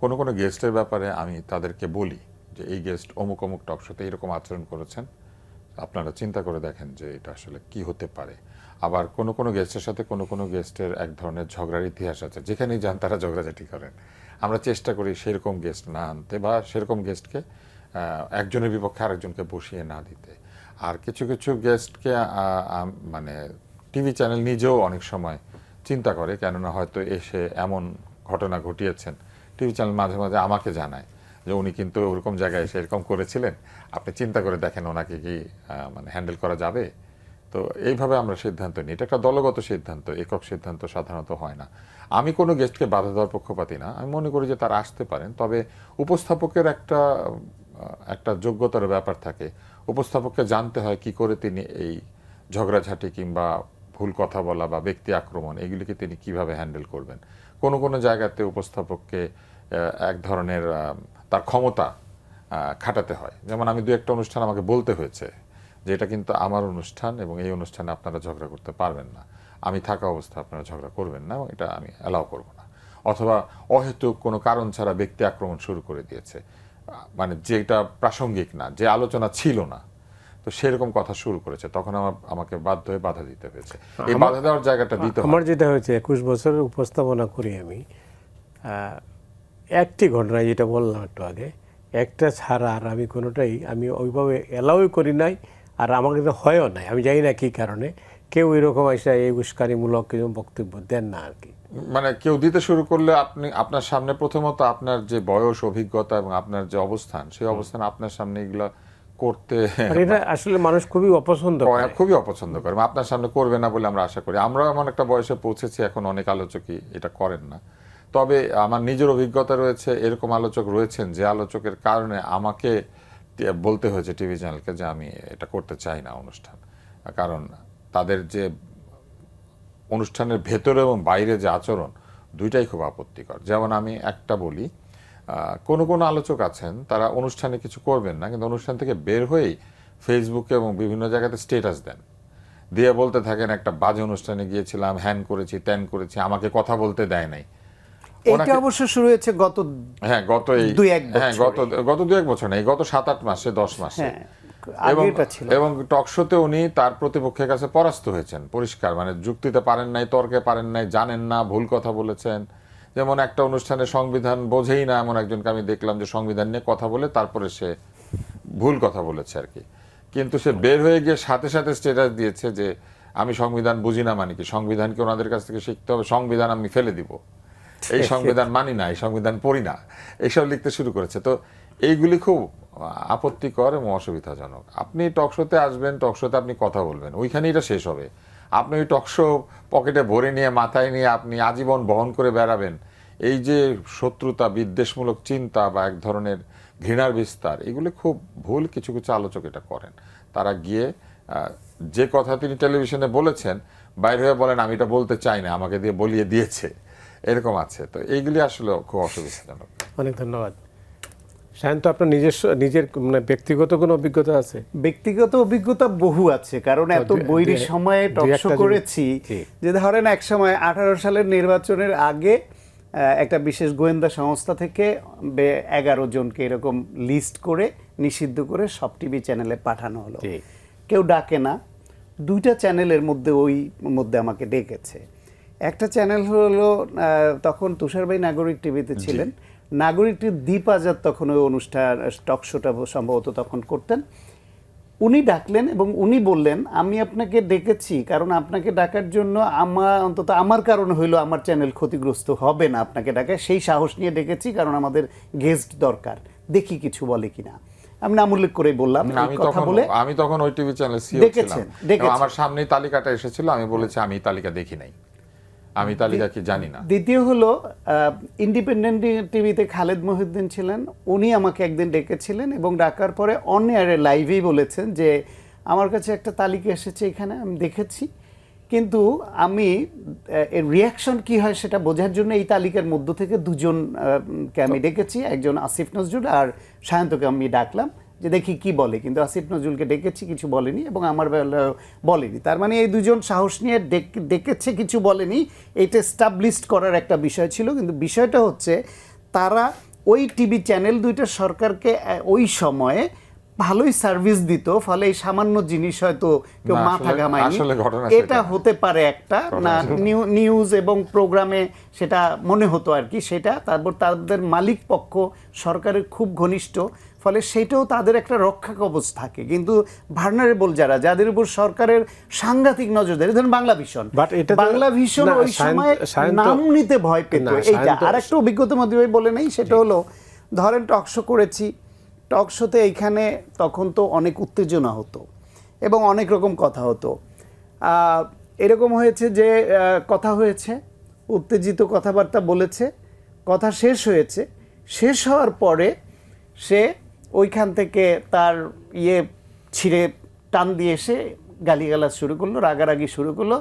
কোনো কোনো গেস্টের ব্যাপারে আমি তাদেরকে বলি যে এই গেস্ট অমুক অমুক টকশোতে এরকম আচরণ করেছেন, আপনারা চিন্তা করে দেখেন যে এটা আসলে কি হতে পারে। আবার কোনো কোনো গেস্টের সাথে কোনো কোনো গেস্টের এক ধরনের ঝগড়ার ইতিহাস আছে, যেখানেই যান তারা ঝগড়াঝাটি করেন। আমরা চেষ্টা করি সেরকম গেস্ট না আনতে, বা সেরকম গেস্টকে একজনের বিপক্ষে আরেকজনকে বসিয়ে না দিতে। আর কিছু কিছু গেস্টকে মানে টিভি চ্যানেল নিজেও অনেক সময় চিন্তা করে, কেননা হয়তো এসে এমন ঘটনা ঘটিয়েছেন, টিভি চ্যানেল মাঝে মাঝে আমাকে জানায় যে উনি কিন্তু ওরকম জায়গায় এসে এরকম করেছিলেন, আপনি চিন্তা করে দেখেন ওনাকে কি মানে হ্যান্ডেল করা যাবে। তো এইভাবে আমরা সিদ্ধান্ত নিই। এটা একটা দলগত সিদ্ধান্ত, একক সিদ্ধান্ত সাধারণত হয় না। আমি কোনো গেস্টকে বাধা দেওয়ার পক্ষপাতী না, আমি মনে করি যে তারা আসতে পারেন, তবে উপস্থাপকের একটা যোগ্যতার ব্যাপার থাকে। উপস্থাপককে জানতে হয় কি করে তিনি এই ঝগড়াঝাটি কিংবা ভুল কথা বলা বা ব্যক্তি আক্রমণ এগুলিকে তিনি কিভাবে হ্যান্ডেল করবেন। কোনো কোনো জায়গাতে উপস্থাপককে এক ধরনের তার ক্ষমতা খাটাতে হয়। যেমন আমি দু একটা অনুষ্ঠান আমাকে বলতে হয়েছে যে এটা কিন্তু আমার অনুষ্ঠান এবং এই অনুষ্ঠানে আপনারা ঝগড়া করতে পারবেন না, আমি থাকা অবস্থা আপনারা ঝগড়া করবেন না, এবং এটা আমি অ্যালাউ করব না। অথবা অহেতুক কোনো কারণ ছাড়া ব্যক্তি আক্রমণ শুরু করে দিয়েছে, মানে যেটা প্রাসঙ্গিক না, যে আলোচনা ছিল না, তো সেরকম কথা শুরু করেছে, তখন আমাকে বাধ্য হয়ে বাধা দিতে হয়েছে। এই বাধা দেওয়ার জায়গাটা দিতে হয়। আমার যেটা হয়েছে 21 বছরের উপস্থাপনা করি আমি, একটি ঘটনা যেটা বললাম একটু আগে, একটা ছাড়া আর আমি কোনোটাই আমি ওইভাবে অ্যালাউই করি নাই, আর আমাকে তো হয়ও নাই, আমি জানি না কী কারণে কেউ এরকম এসে এই উস্কানিমূলক কিছু বক্তব্য দেন না আর কি। মানে কেউ দিতে শুরু করলে আপনার সামনে প্রথমত আপনার যে বয়স, অভিজ্ঞতা এবং আপনার যে অবস্থান, সেই অবস্থান আপনার সামনে এগুলো করতে আর এটা আসলে মানুষ খুবই অপছন্দ করে, খুবই অপছন্দ করে। আপনার সামনে করবে না বলে আমরা আশা করি। আমরা এমন একটা বয়সে পৌঁছেছি, এখন অনেক আলোচকই এটা করেন না। তবে আমার নিজের অভিজ্ঞতা রয়েছে, এরকম আলোচক রয়েছেন যে আলোচকের কারণে আমাকে বলতে হয়েছে টিভি চ্যানেলকে যে আমি এটা করতে চাই না অনুষ্ঠান, কারণ তাদের যে অনুষ্ঠানের ভেতরে এবং বাইরে যে আচরণ, দুইটাই খুব আপত্তিকর। যেমন আমি একটা বলি, কোনো আলোচক আছেন তারা অনুষ্ঠানে কিছু করবেন না, কিন্তু অনুষ্ঠান থেকে বের হয়েই ফেসবুকে এবং বিভিন্ন জায়গাতে স্ট্যাটাস দেন, দিয়ে বলতে থাকেন একটা বাজে অনুষ্ঠানে গিয়েছিলাম, হ্যান করেছি, ত্যান করেছি, আমাকে কথা বলতে দেয় নাই। এটা অবশ্য শুরু হয়েছে গত গত 2-1 বছর নেই, গত 7-8 মাসে, 10 মাসে। এবং টক শোতে উনি তার প্রতিপক্ষের কাছে পরাস্ত হয়েছেন পরিষ্কার, মানে যুক্তিতে পারেন নাই, তর্কে পারেন নাই, জানেন না, ভুল কথা বলেছেন। যেমন একটা অনুষ্ঠানে সংবিধান বোঝেই না এমন একজনকে আমি দেখলাম যে সংবিধান নিয়ে কথা বলে তারপরে সে ভুল কথা বলেছে আর কি, কিন্তু সে বের হয়ে গিয়ে সাথে সাথে স্ট্যাটাস দিয়েছে যে আমি সংবিধান বুঝি না, মানে কি সংবিধানকে ওনাদের কাছ থেকে শিখতে হবে, সংবিধান আমি ফেলে দিব, এই সংবিধান মানি না, এই সংবিধান পড়ি না, এইসব লিখতে শুরু করেছে। তো এইগুলি খুব আপত্তিকর এবং অসুবিধাজনক। আপনি টক শোতে আসবেন, টক শোতে আপনি কথা বলবেন, ওইখানেই এটা শেষ হবে। আপনি ওই টক শো পকেটে ভরে নিয়ে, মাথায় নিয়ে আপনি আজীবন বহন করে বেড়াবেন, এই যে শত্রুতা, বিদ্বেষমূলক চিন্তা বা এক ধরনের ঘৃণার বিস্তার, এগুলি খুব ভুল কিছু কিছু আলোচক এটা করেন। তারা গিয়ে যে কথা তিনি টেলিভিশনে বলেছেন, বাইরে হয়ে বলেন আমি এটা বলতে চাই না, আমাকে দিয়ে বলিয়ে দিয়েছে, এরকম আছে। তো এইগুলি আসলে খুব অসুবিধাজনক। অনেক ধন্যবাদ। সায়ন্ত, আপনার নিজের মানে ব্যক্তিগত কোনো অভিজ্ঞতা আছে? ব্যক্তিগত অভিজ্ঞতা বহু আছে, কারণ এত বৈরী সময়ে টক শো করেছি যে ধরেন এক সময় 18 সালের নির্বাচনের আগে একটা বিশেষ গোয়েন্দা সংস্থা থেকে 11 জনকে এরকম লিস্ট করে নিষিদ্ধ করে সব টিভি চ্যানেলে পাঠানো হলো। কেউ ডাকে না, 2টা চ্যানেলের মধ্যে আমাকে ডেকেছে। একটা চ্যানেল হলো তখন তুষার ভাই নাগরিক টিভিতে ছিলেন, নাগরিক টিভি দীপ আজাদ তখন ওই অনুষ্ঠান টক শোটা সম্ভবত তখন করতেন। উনি ডাকলেন এবং উনি বললেন আমি আপনাকে ডেকেছি কারণ আপনাকে ডাকার জন্য অন্তত আমার কারণ হইলো আমার চ্যানেল ক্ষতিগ্রস্ত হবে না, আপনাকে ডাকে সেই সাহস নিয়ে ডেকেছি, কারণ আমাদের গেস্ট দরকার, দেখি কিছু বলে কিনা। আমি নাম উল্লেখ করে বললাম, আমি তখন ওই টিভি চ্যানেল সিও ছিলাম, আমার সামনেই তালিকাটা এসেছিল, আমি বলেছি আমি তালিকা দেখি নাই, আমি তালিকা কি জানি না। দ্বিতীয় হলো ইন্ডিপেন্ডেন্ট টিভিতে খালেদ মহিউদ্দিন ছিলেন, উনি আমাকে একদিন ডেকেছিলেন এবং ডাকার পরে অন এয়ারে লাইভেই বলেছেন যে আমার কাছে একটা তালিকা এসেছে, এখানে আমি দেখেছি, কিন্তু আমি এর রিয়াকশন কি হয় সেটা বোঝার জন্য এই তালিকার মধ্য থেকে 2 জনকে আমি ডেকেছি, একজন আসিফ নজরুল আর সায়ন্তকে আমি ডাকলাম যে দেখি কি বলে, কিন্তু আসিফ নজরুলকে ডেকেছি, কিছু বলেনি, এবং আমার বেলায় বলেনি। তার মানে এই 2 জন সাহস নিয়ে ডেকেছে, কিছু বলেনি, এটা এস্টাবলিশড করার একটা বিষয় ছিল। কিন্তু বিষয়টা হচ্ছে তারা ওই টিভি চ্যানেল 2টা সরকারকে ওই সময়ে ভালোই সার্ভিস দিত, ফলে এই সামান্য জিনিস হয়তো কেউ মাথা ঘামায়নি, এটা হতে পারে একটা না নিউজ এবং প্রোগ্রামে সেটা মনে হতো আর কি, সেটা তারপর তাদের মালিক পক্ষ সরকারের খুব ঘনিষ্ঠ, ফলে সেটাও তাদের একটা রক্ষা কবচ থাকে। কিন্তু ভার্নারেবল যাদের উপর সরকারের সাংঘাতিক নজর দেয়, ধরুন বাংলা ভিশন ওই সময় নাম নিতে ভয় পেত। এইটা আর একটা অভিজ্ঞতার মধ্যে বলে নেই, সেটা হলো ধরেন টক শো করেছি, টক শোতে এইখানে তখন তো অনেক উত্তেজনা হতো এবং অনেক রকম কথা হতো। এরকম হয়েছে যে কথা হয়েছে, উত্তেজিত কথাবার্তা বলেছে, কথা শেষ হয়েছে, শেষ হওয়ার পরে সে ওইখান থেকে তার ছিঁড়ে টান দিয়ে এসে গালিগালাজ শুরু করলো, রাগারাগি শুরু করলো,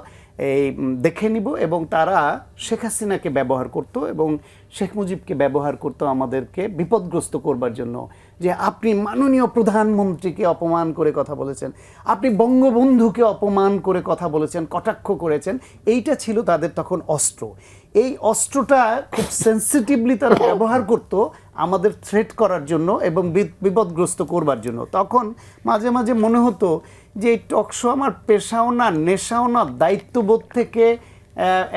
এই দেখে নিব, এবং তারা শেখ হাসিনাকে ব্যবহার করত এবং শেখ মুজিবকে ব্যবহার করতো আমাদেরকে বিপদগ্রস্ত করবার জন্য, যে আপনি মাননীয় প্রধানমন্ত্রীকে অপমান করে কথা বলেছেন, আপনি বঙ্গবন্ধুকে অপমান করে কথা বলেছেন, কটাক্ষ করেছেন। এইটা ছিল তাদের তখন অস্ত্র। এই অস্ত্রটা খুব সেন্সিটিভলি তারা ব্যবহার করত আমাদের থ্রেট করার জন্য এবং বিপদগ্রস্ত করবার জন্য। তখন মাঝে মাঝে মনে হতো যে এই টকশো আমার পেশাও না, নেশাও না, দায়িত্ববোধ থেকে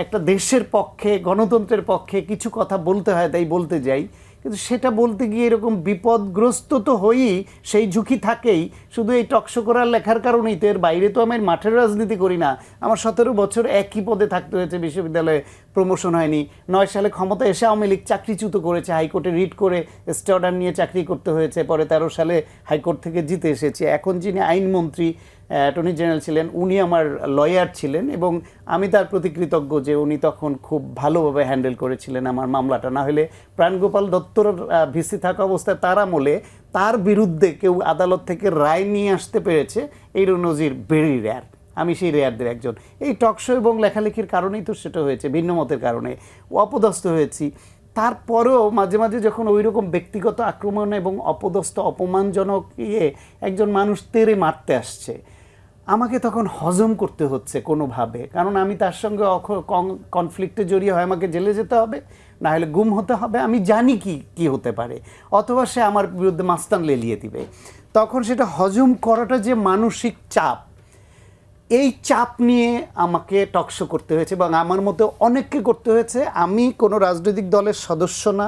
একটা দেশের পক্ষে, গণতন্ত্রের পক্ষে কিছু কথা বলতে হয়, তাই বলতে যাই। কিন্তু সেটা বলতে গিয়ে এরকম বিপদগ্রস্ত তো হইই, সেই ঝুঁকি থাকেই। শুধু এই টকশো করার লেখার কারণেই তো, এর বাইরে তো আমি মাঠের রাজনীতি করি না। আমার 17 বছর একই পদে থাকতে হয়েছে, বিশ্ববিদ্যালয়ে প্রমোশন হয়নি। 9 সালে ক্ষমতা এসে আওয়ামী লীগ চাকরিচ্যুত করেছে, হাইকোর্টে রিট করে স্টে অর্ডার নিয়ে চাকরি করতে হয়েছে। পরে 13 সালে হাইকোর্ট থেকে জিতে এসেছি। এখন যিনি আইনমন্ত্রী, অ্যাটর্নি জেনারেল ছিলেন, উনি আমার লয়ার ছিলেন এবং আমি তার প্রতি কৃতজ্ঞ যে উনি তখন খুব ভালোভাবে হ্যান্ডেল করেছিলেন আমার মামলাটা। না হলে প্রাণগোপাল দত্তর ভিসি থাকা অবস্থায় তার আমলে তার বিরুদ্ধে কেউ আদালত থেকে রায় নিয়ে আসতে পেরেছে, এই নজির ভেরি রেয়ার। আমি সেই রেয়ারদের একজন। এই টকশো এবং লেখালেখির কারণেই তো সেটা হয়েছে, ভিন্ন মতের কারণে অপদস্থ হয়েছি। তারপরেও মাঝে মাঝে যখন ওই রকম ব্যক্তিগত আক্রমণ এবং অপদস্থ, অপমানজনক একজন মানুষ তেড়ে মারতে আসছে, আমাকে তখন হজম করতে হচ্ছে কোনোভাবে। কারণ আমি তার সঙ্গে কনফ্লিক্টে জড়িয়ে হয় আমাকে জেলে যেতে হবে, না হলে গুম হতে হবে। আমি জানি কি হতে পারে, অথবা সে আমার বিরুদ্ধে মাস্তান লেলিয়ে দিবে। তখন সেটা হজম করাটা যে মানসিক চাপ, এই চাপ নিয়ে আমাকে টকশো করতে হয়েছে এবং আমার মতো অনেককে করতে হয়েছে। আমি কোনো রাজনৈতিক দলের সদস্য না,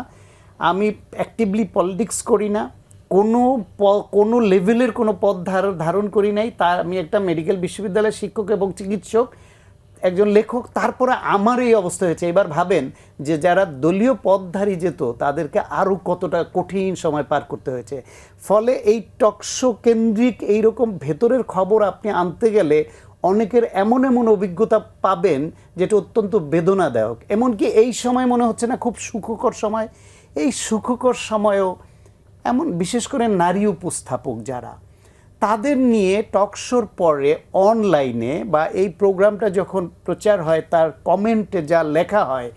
আমি অ্যাক্টিভলি পলিটিক্স করি না, কোনো লেভেলের কোনো পদ ধারণ করি নাই। আমি একটা মেডিকেল বিশ্ববিদ্যালয়ের শিক্ষক এবং চিকিৎসক, একজন লেখক। তারপরে আমার এই অবস্থা হয়েছে। এবার ভাবেন যে যারা দলীয় পদধারী যেত তাদেরকে আরও কতটা কঠিন সময় পার করতে হয়েছে। ফলে এই টকশো কেন্দ্রিক এইরকম ভেতরের খবর আপনি আনতে গেলে অনেকের এমন এমন অভিজ্ঞতা পাবেন যেটা অত্যন্ত বেদনাদায়ক। এমনকি এই সময় মনে হচ্ছে না খুব সুখকর সময়? এই সুখকর সময়েও এমন, বিশেষ করে নারী উপস্থাপক যারা, তাদের নিয়ে টকশোর পরে অনলাইনে বা এই প্রোগ্রামটা যখন প্রচার হয় তার কমেন্টে যা লেখা হয়,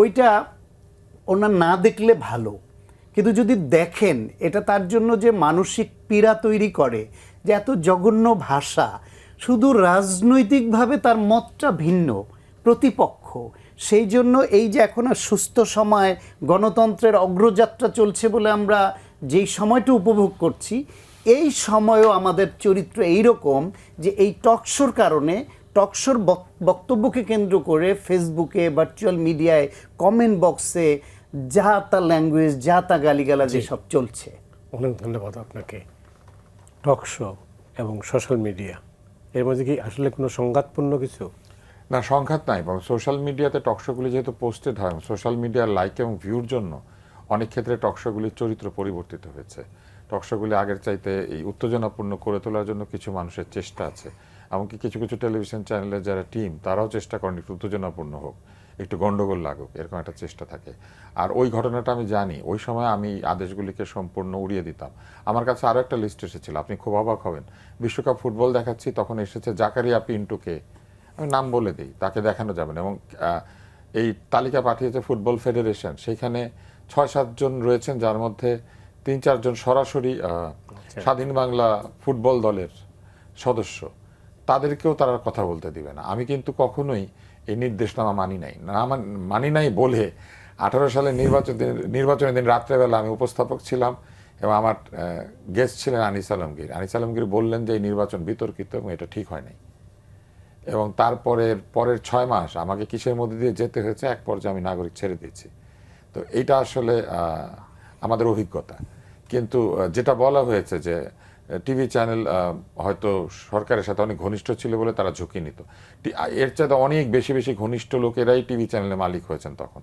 ওইটা ওনার না দেখলে ভালো। কিন্তু যদি দেখেন, এটা তার জন্য যে মানসিক পীড়া তৈরি করে, যে এত জঘন্য ভাষা, শুধু রাজনৈতিকভাবে তার মতটা ভিন্ন, প্রতিপক্ষ। সেই জন্য এই যে এখন আর সুস্থ সময়, গণতন্ত্রের অগ্রযাত্রা চলছে বলে আমরা যেই সময়টা উপভোগ করছি, এই সময়ও আমাদের চরিত্র এইরকম যে এই টকশোর কারণে, টকশোর বক্তব্যকে কেন্দ্র করে ফেসবুকে, ভার্চুয়াল মিডিয়ায়, কমেন্ট বক্সে যা তা ল্যাঙ্গুয়েজ, যা তা গালিগালাজ যেসব চলছে। অনেক ধন্যবাদ আপনাকে। টকশো এবং সোশ্যাল মিডিয়া, এর মধ্যে কি আসলে কোনো সংঘাতপূর্ণ কিছু? না, সংঘাত নাই। সোশ্যাল মিডিয়াতে টকশোগুলি যেহেতু পোস্টেড হয়, সোশ্যাল মিডিয়ার লাইক এবং ভিউর জন্য অনেক ক্ষেত্রে টকশোগুলির চরিত্র পরিবর্তিত হয়েছে। টকশোগুলি আগের চাইতে এই উত্তেজনাপূর্ণ করে তোলার জন্য কিছু মানুষের চেষ্টা আছে। এমনকি কিছু কিছু টেলিভিশন চ্যানেলের যারা টিম, তারাও চেষ্টা করেন একটু উত্তেজনাপূর্ণ হোক, একটু গন্ডগোল লাগুক, এরকম একটা চেষ্টা থাকে। আর ওই ঘটনাটা আমি জানি, ওই সময় আমি আদেশগুলিকে সম্পূর্ণ উড়িয়ে দিতাম। আমার কাছে আরও একটা লিস্ট এসেছিল, আপনি খুব অবাক হবেন। বিশ্বকাপ ফুটবল দেখাচ্ছি, তখন এসেছে জাকারিয়া পিন্টুকে, আমি নাম বলে দিই, তাকে দেখানো যাবে না, এবং এই তালিকা পাঠিয়েছে ফুটবল ফেডারেশন। সেইখানে 6-7 জন রয়েছেন, যার মধ্যে 3-4 জন সরাসরি স্বাধীন বাংলা ফুটবল দলের সদস্য। তাদেরকেও তারা কথা বলতে দিবে না। আমি কিন্তু কখনোই এই নির্দেশনামা মানি নাই বলে 18 সালে নির্বাচনের দিন রাত্রেবেলা আমি উপস্থাপক ছিলাম এবং আমার গেস্ট ছিলেন আনিস আলমগীর। আনিস আলমগীর বললেন যে এই নির্বাচন বিতর্কিত এবং এটা ঠিক হয় নাই। এবং পরের 6 মাস আমাকে কিসের মধ্যে দিয়ে যেতে হয়েছে, এক পর্যায়ে আমি নাগরিক ছেড়ে দিয়েছি। তো এইটা আসলে আমাদের অভিজ্ঞতা। কিন্তু যেটা বলা হয়েছে যে টিভি চ্যানেল হয়তো সরকারের সাথে অনেক ঘনিষ্ঠ ছিল বলে তারা ঝুঁকি নিত, এর চাইতে অনেক বেশি বেশি ঘনিষ্ঠ লোকেরাই টিভি চ্যানেলের মালিক হয়েছেন তখন।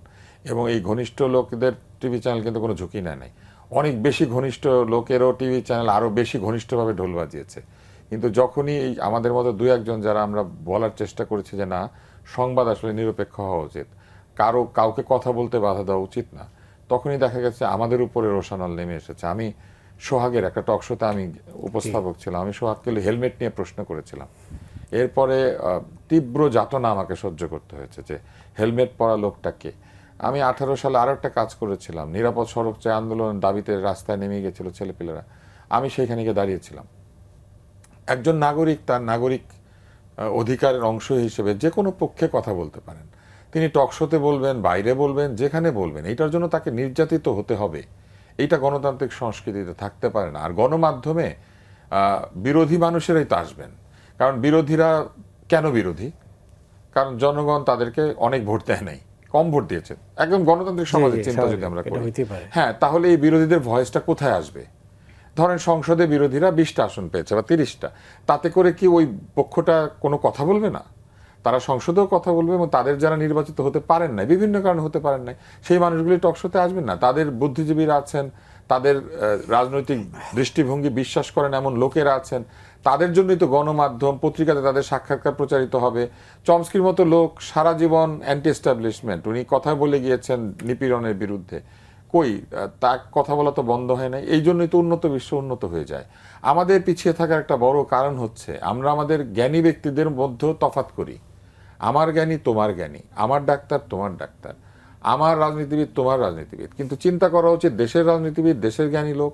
এবং এই ঘনিষ্ঠ লোকদের টিভি চ্যানেল কিন্তু কোনো ঝুঁকি নেয় নাই। অনেক বেশি ঘনিষ্ঠ লোকেরও টিভি চ্যানেল আরও বেশি ঘনিষ্ঠভাবে ঢোল বাজিয়েছে। কিন্তু যখনই আমাদের মতো 2-1 যারা আমরা বলার চেষ্টা করেছি যে না, সংবাদ আসলে নিরপেক্ষ হওয়া উচিত, কাউকে কথা বলতে বাধা দেওয়া উচিত না, তখনই দেখা গেছে আমাদের উপরে রোষানল নেমে এসেছে। আমি সোহাগের একটা টকশোতে আমি উপস্থাপক ছিলাম, আমি সোহাগকে হেলমেট নিয়ে প্রশ্ন করেছিলাম। এরপরে তীব্র যাতনা আমাকে সহ্য করতে হয়েছে যে হেলমেট পরা লোকটাকে আমি 18 সালে আরো একটা কাজ করেছিলাম, নিরাপদ সড়ক চাই আন্দোলন দাবিতে রাস্তায় নেমে গেছিল ছেলেপেলেরা, আমি সেখানে গিয়ে দাঁড়িয়েছিলাম। একজন নাগরিক তার নাগরিক অধিকারের অংশ হিসেবে যে কোনো পক্ষে কথা বলতে পারেন, তিনি টকশোতে বলবেন, বাইরে বলবেন, যেখানে বলবেন, এইটার জন্য তাকে নির্যাতিত হতে হবে, এইটা গণতান্ত্রিক সংস্কৃতিতে থাকতে পারে না। আর গণমাধ্যমে বিরোধী মানুষেরাই তো আসবেন, কারণ বিরোধীরা কেন বিরোধী? কারণ জনগণ তাদেরকে অনেক ভোট দেয় নাই, কম ভোট দিয়েছে। একদম গণতান্ত্রিক সমাজের চিন্তা যদি আমরা করি, হ্যাঁ, তাহলে এই বিরোধীদের ভয়েসটা কোথায় আসবে? ধরেন সংসদে বিরোধীরা 20টা আসন পেয়েছে বা 30টা, তাতে করে কি ওই পক্ষটা কোনো কথা বলবে না? তারা সংসদেও কথা বলবে, এবং তাদের যারা নির্বাচিত হতে পারেন নাই, বিভিন্ন কারণে হতে পারেন নাই, সেই মানুষগুলি টকশোতে আসবেন না? তাদের বুদ্ধিজীবীরা আছেন, তাদের রাজনৈতিক দৃষ্টিভঙ্গি বিশ্বাস করেন এমন লোকেরা আছেন, তাদের জন্যই তো গণমাধ্যম, পত্রিকাতে তাদের সাক্ষাৎকার প্রচারিত হবে। চমস্কির মতো লোক সারা জীবন অ্যান্টি এস্টাবলিশমেন্ট, উনি কথা বলে গিয়েছেন নিপীড়নের বিরুদ্ধে, কই তার কথা বলা তো বন্ধ হয় নাই। এই জন্যই তো উন্নত বিশ্ব উন্নত হয়ে যায়। আমাদের পিছিয়ে থাকার একটা বড় কারণ হচ্ছে আমরা আমাদের জ্ঞানী ব্যক্তিদের মধ্যে তফাৎ করি। আমার জ্ঞানী তোমার জ্ঞানী, আমার ডাক্তার তোমার ডাক্তার, আমার রাজনীতিবিদ তোমার রাজনীতিবিদ, কিন্তু চিন্তা করা উচিত দেশের রাজনীতিবিদ, দেশের জ্ঞানী লোক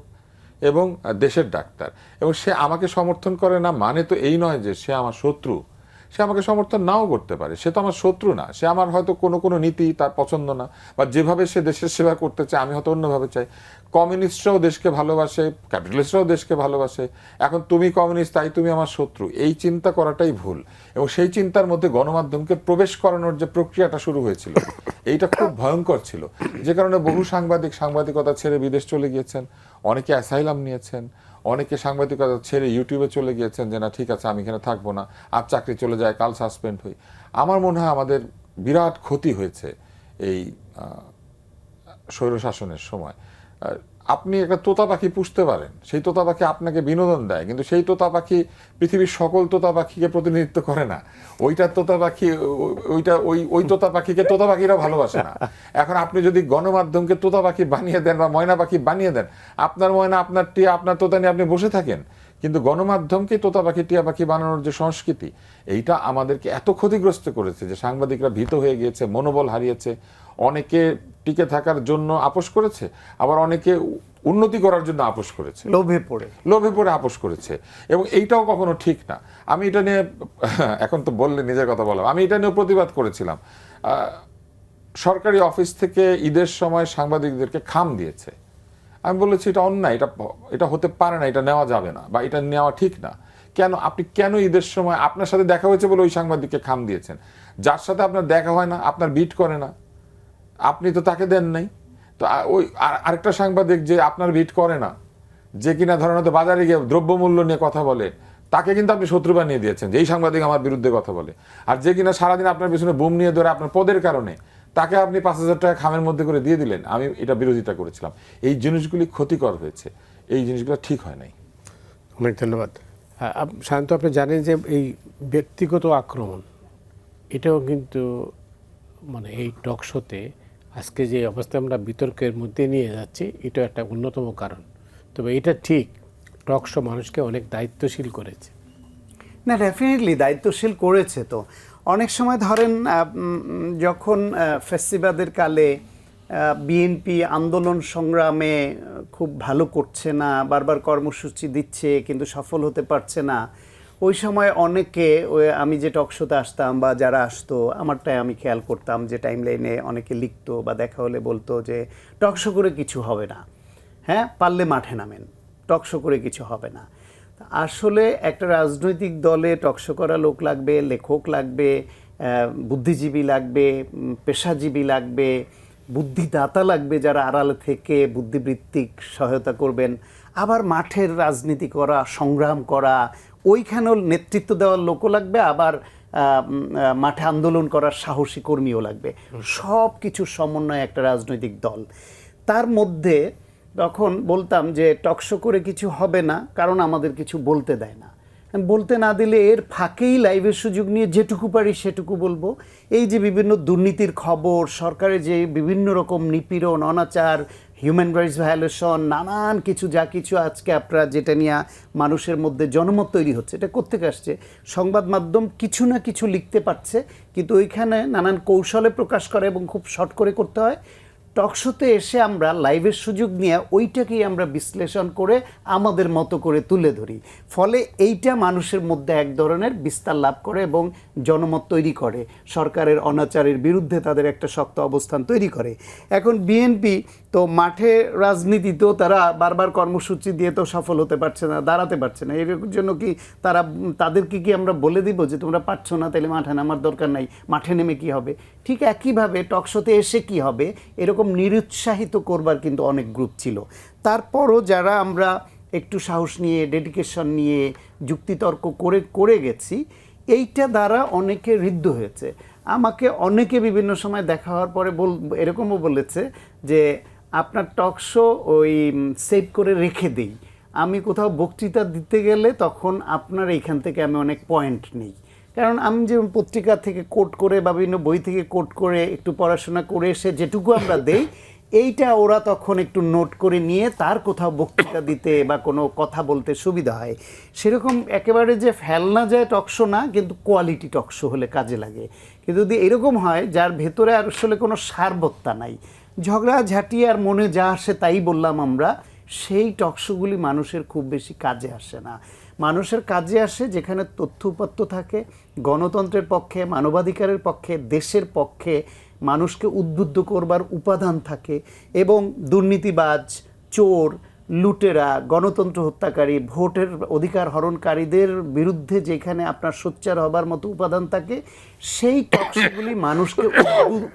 এবং দেশের ডাক্তার। এবং সে আমাকে সমর্থন করে না মানে তো এই নয় যে সে আমার শত্রু। সে আমাকে সমর্থন নাও করতে পারে, সে তো আমার শত্রু না। সে আমার হয়তো কোনো নীতি তার পছন্দ না, বা যেভাবে সে দেশের সেবা করতে চায় আমি হয়তো অন্যভাবে চাই। কমিউনিস্টরাও দেশকে ভালোবাসে, ক্যাপিটালিস্টরাও দেশকে ভালোবাসে। এখন তুমি কমিউনিস্ট তাই তুমি আমার শত্রু, এই চিন্তা করাটাই ভুল। এবং সেই চিন্তার মধ্যে গণমাধ্যমকে প্রবেশ করানোর যে প্রক্রিয়াটা শুরু হয়েছিল, এইটা খুব ভয়ঙ্কর ছিল, যে কারণে বহু সাংবাদিক সাংবাদিকতা ছেড়ে বিদেশ চলে গিয়েছেন, অনেকে অ্যাসাইলাম নিয়েছেন, অনেকে সাংবাদিকতা ছেড়ে ইউটিউবে চলে গিয়েছেন, যে না ঠিক আছে আমি এখানে থাকবো না, আর চাকরি চলে যায়, কাল সাসপেন্ড হই। আমার মনে হয় আমাদের বিরাট ক্ষতি হয়েছে এই স্বৈরশাসনের সময়। আপনি একটা তোতা পাখি পুষতে পারেন, সেই তোতা পাখি আপনাকে বিনোদন দেয়, কিন্তু সেই তোতা পাখি পৃথিবীর সকল তোতা পাখিকে প্রতিনিধিত্ব করে না। ওইটার তোতা পাখি, ওই তোতা পাখিকে তোতা পাখিরা ভালোবাসে না। এখন আপনি যদি গণমাধ্যমকে তোতা পাখি বানিয়ে দেন বা ময়না পাখি বানিয়ে দেন, আপনার ময়না, আপনার টিয়া, আপনার তোতা নিয়ে আপনি বসে থাকেন, কিন্তু গণমাধ্যমকে তোতা পাখি টিয়া পাখি বানানোর যে সংস্কৃতি, এইটা আমাদেরকে এত ক্ষতিগ্রস্ত করেছে যে সাংবাদিকরা ভীত হয়ে গিয়েছে, মনোবল হারিয়েছে। অনেকে টিকে থাকার জন্য আপোষ করেছে, আবার অনেকে উন্নতি করার জন্য আপোষ করেছে, লোভে পড়ে আপোষ করেছে। এবং এইটাও কখনো ঠিক না। আমি এটা নিয়ে, এখন তো বললে নিজের কথা বললাম, আমি এটা নিয়ে প্রতিবাদ করেছিলাম। সরকারি অফিস থেকে ঈদের সময় সাংবাদিকদেরকে খাম দিয়েছে। আমি বলেছি এটা অন্যায়, এটা হতে পারে না, এটা নেওয়া যাবে না, বা এটা নেওয়া ঠিক না। কেন আপনি কেন ঈদের সময় আপনার সাথে দেখা হয়েছে বলে ওই সাংবাদিককে খাম দিয়েছেন? যার সাথে আপনার দেখা হয় না, আপনার বিট করে না, আপনি তো তাকে দেন নাই। তো ওই আরেকটা সাংবাদিক যে আপনার বিট করে না, যে কিনা ধরেন হয়তো বাজারে গিয়ে দ্রব্যমূল্য নিয়ে কথা বলে, তাকে কিন্তু আপনি শত্রু বানিয়ে দিয়েছেন যে এই সাংবাদিক আমার বিরুদ্ধে কথা বলে। আর যে কিনা সারাদিন আপনার পিছনে বুম নিয়ে ধরে আপনার পদের কারণে, তাকে আপনি 5,000 টাকা খামের মধ্যে করে দিয়ে দিলেন। আমি এটা বিরোধিতা করেছিলাম। এই জিনিসগুলি ক্ষতিকর হয়েছে, এই জিনিসগুলো ঠিক হয় নাই। অনেক ধন্যবাদ। সায়ন্ত, আপনি জানেন যে এই ব্যক্তিগত আক্রমণ, এটাও কিন্তু মানে এই টক শোতে আজকে যে অবস্থায় আমরা বিতর্কের মধ্যে নিয়ে যাচ্ছি, এটা একটা অন্যতম কারণ। তবে এটা ঠিক, টক শো মানুষকে অনেক দায়িত্বশীল করেছে। না, ডেফিনেটলি দায়িত্বশীল করেছে। তো অনেক সময় ধরেন যখন ফেস্টিভ্যালের কালে বিএনপি আন্দোলন সংগ্রামে খুব ভালো করছে না, বারবার কর্মসূচি দিচ্ছে কিন্তু সফল হতে পারছে না, ওই সময় অনেকে, আমি যে টক শোতে আসতাম বা যারা আসতো আমারটাই আমি খেয়াল করতাম যে টাইম লাইনে অনেকে লিখতো বা দেখা হলে বলতো যে টক শো করে কিছু হবে না, হ্যাঁ পারলে মাঠে নামেন, টক শো করে কিছু হবে না। আসলে একটা রাজনৈতিক দলে টক শো করা লোক লাগবে, লেখক লাগবে, বুদ্ধিজীবী লাগবে, পেশাজীবী লাগবে, বুদ্ধিদাতা লাগবে যারা আড়ালে থেকে বুদ্ধিবৃত্তিক সহায়তা করবেন, আবার মাঠের রাজনীতি করা, সংগ্রাম করা, ওইখানেও নেতৃত্ব দেওয়ার লোকও লাগবে, আবার মাঠে আন্দোলন করার সাহসী কর্মীও লাগবে। সব কিছুর সমন্বয়ে একটা রাজনৈতিক দল। তার মধ্যে তখন বলতাম যে টকশো করে কিছু হবে না, কারণ আমাদের কিছু বলতে দেয় না। বলতে না দিলে এর ফাঁকেই লাইভের সুযোগ নিয়ে যেটুকু পারি সেটুকু বলবো। এই যে বিভিন্ন দুর্নীতির খবর, সরকারের যে বিভিন্ন রকম নিপীড়ন, অনাচার, হিউম্যান রাইটস ভায়োলেশন, নানান কিছু যা কিছু আজকে আপনারা যেটা নিয়ে মানুষের মধ্যে জনমত তৈরি হচ্ছে, এটা কোত্থেকে আসছে? সংবাদ মাধ্যম কিছু না কিছু লিখতে পারছে, কিন্তু ওইখানে নানান কৌশলে প্রকাশ করে এবং খুব শর্ট করে করতে হয়। টকশোতে এসে আমরা লাইভের সুযোগ নিয়ে ওইটাকেই আমরা বিশ্লেষণ করে আমাদের মতো করে তুলে ধরি, ফলে এইটা মানুষের মধ্যে এক ধরনের বিস্তার লাভ করে এবং জনমত তৈরি করে, সরকারের অনাচারের বিরুদ্ধে তাদের একটা শক্ত অবস্থান তৈরি করে। এখন বিএনপি তো মাঠে রাজনীতিতেও তারা বারবার কর্মসূচি দিয়ে তো সফল হতে পারছে না, দাঁড়াতে পারছে না। এর জন্য কি তাদেরকে কি আমরা বলে দিব যে তোমরা পারছো না, তাহলে মাঠে নামার দরকার নাই, মাঠে নেমে কি হবে? ঠিক একইভাবে টকশোতে এসে কি হবে এরকম নিরুৎসাহিত করবার কিন্তু অনেক গ্রুপ ছিল। তারপরও যারা আমরা একটু সাহস নিয়ে, ডেডিকেশন নিয়ে, যুক্তিতর্ক করে গেছি, এইটা দ্বারা অনেকে ঋদ্ধ হয়েছে। আমাকে অনেকে বিভিন্ন সময় দেখা হওয়ার পরে এরকমও বলেছে যে আপনার টকশো ওই সেভ করে রেখে দিই, আমি কোথাও বক্তৃতা দিতে গেলে তখন আপনার এইখান থেকে আমি অনেক পয়েন্ট নিই, কারণ আমি যে পত্রিকা থেকে কোট করে বা বিভিন্ন বই থেকে কোট করে একটু পড়াশোনা করে এসে যেটুকু আমরা দেই, এইটা ওরা তখন একটু নোট করে নিয়ে তার কোথাও বক্তৃতা দিতে বা কোনো কথা বলতে সুবিধা হয়। সেরকম একেবারে যে ফেলনা যায় টকশো না, কিন্তু কোয়ালিটি টকশো হলে কাজে লাগে। কিন্তু যদি এরকম হয় যার ভেতরে আর আসলে কোনো সারবত্তা নাই, ঝগড়া ঝাঁটি আর মনে যা আসে তাই বললাম আমরা, সেই টকশোগুলি মানুষের খুব বেশি কাজে আসে না। মানুষের কাজে আসে যেখানে তথ্য উপাত্ত থাকে, গণতন্ত্রের পক্ষে, মানবাধিকারের পক্ষে, দেশের পক্ষে মানুষকে উদ্বুদ্ধ করবার উপাদান থাকে, এবং দুর্নীতিবাজ, চোর, লুটেরা, গণতন্ত্র হত্যাকারী, ভোটের অধিকার হরণকারীদের বিরুদ্ধে যেখানে আপনার সোচ্চার হবার মতো উপাদান থাকে, সেই টকশোগুলি মানুষকে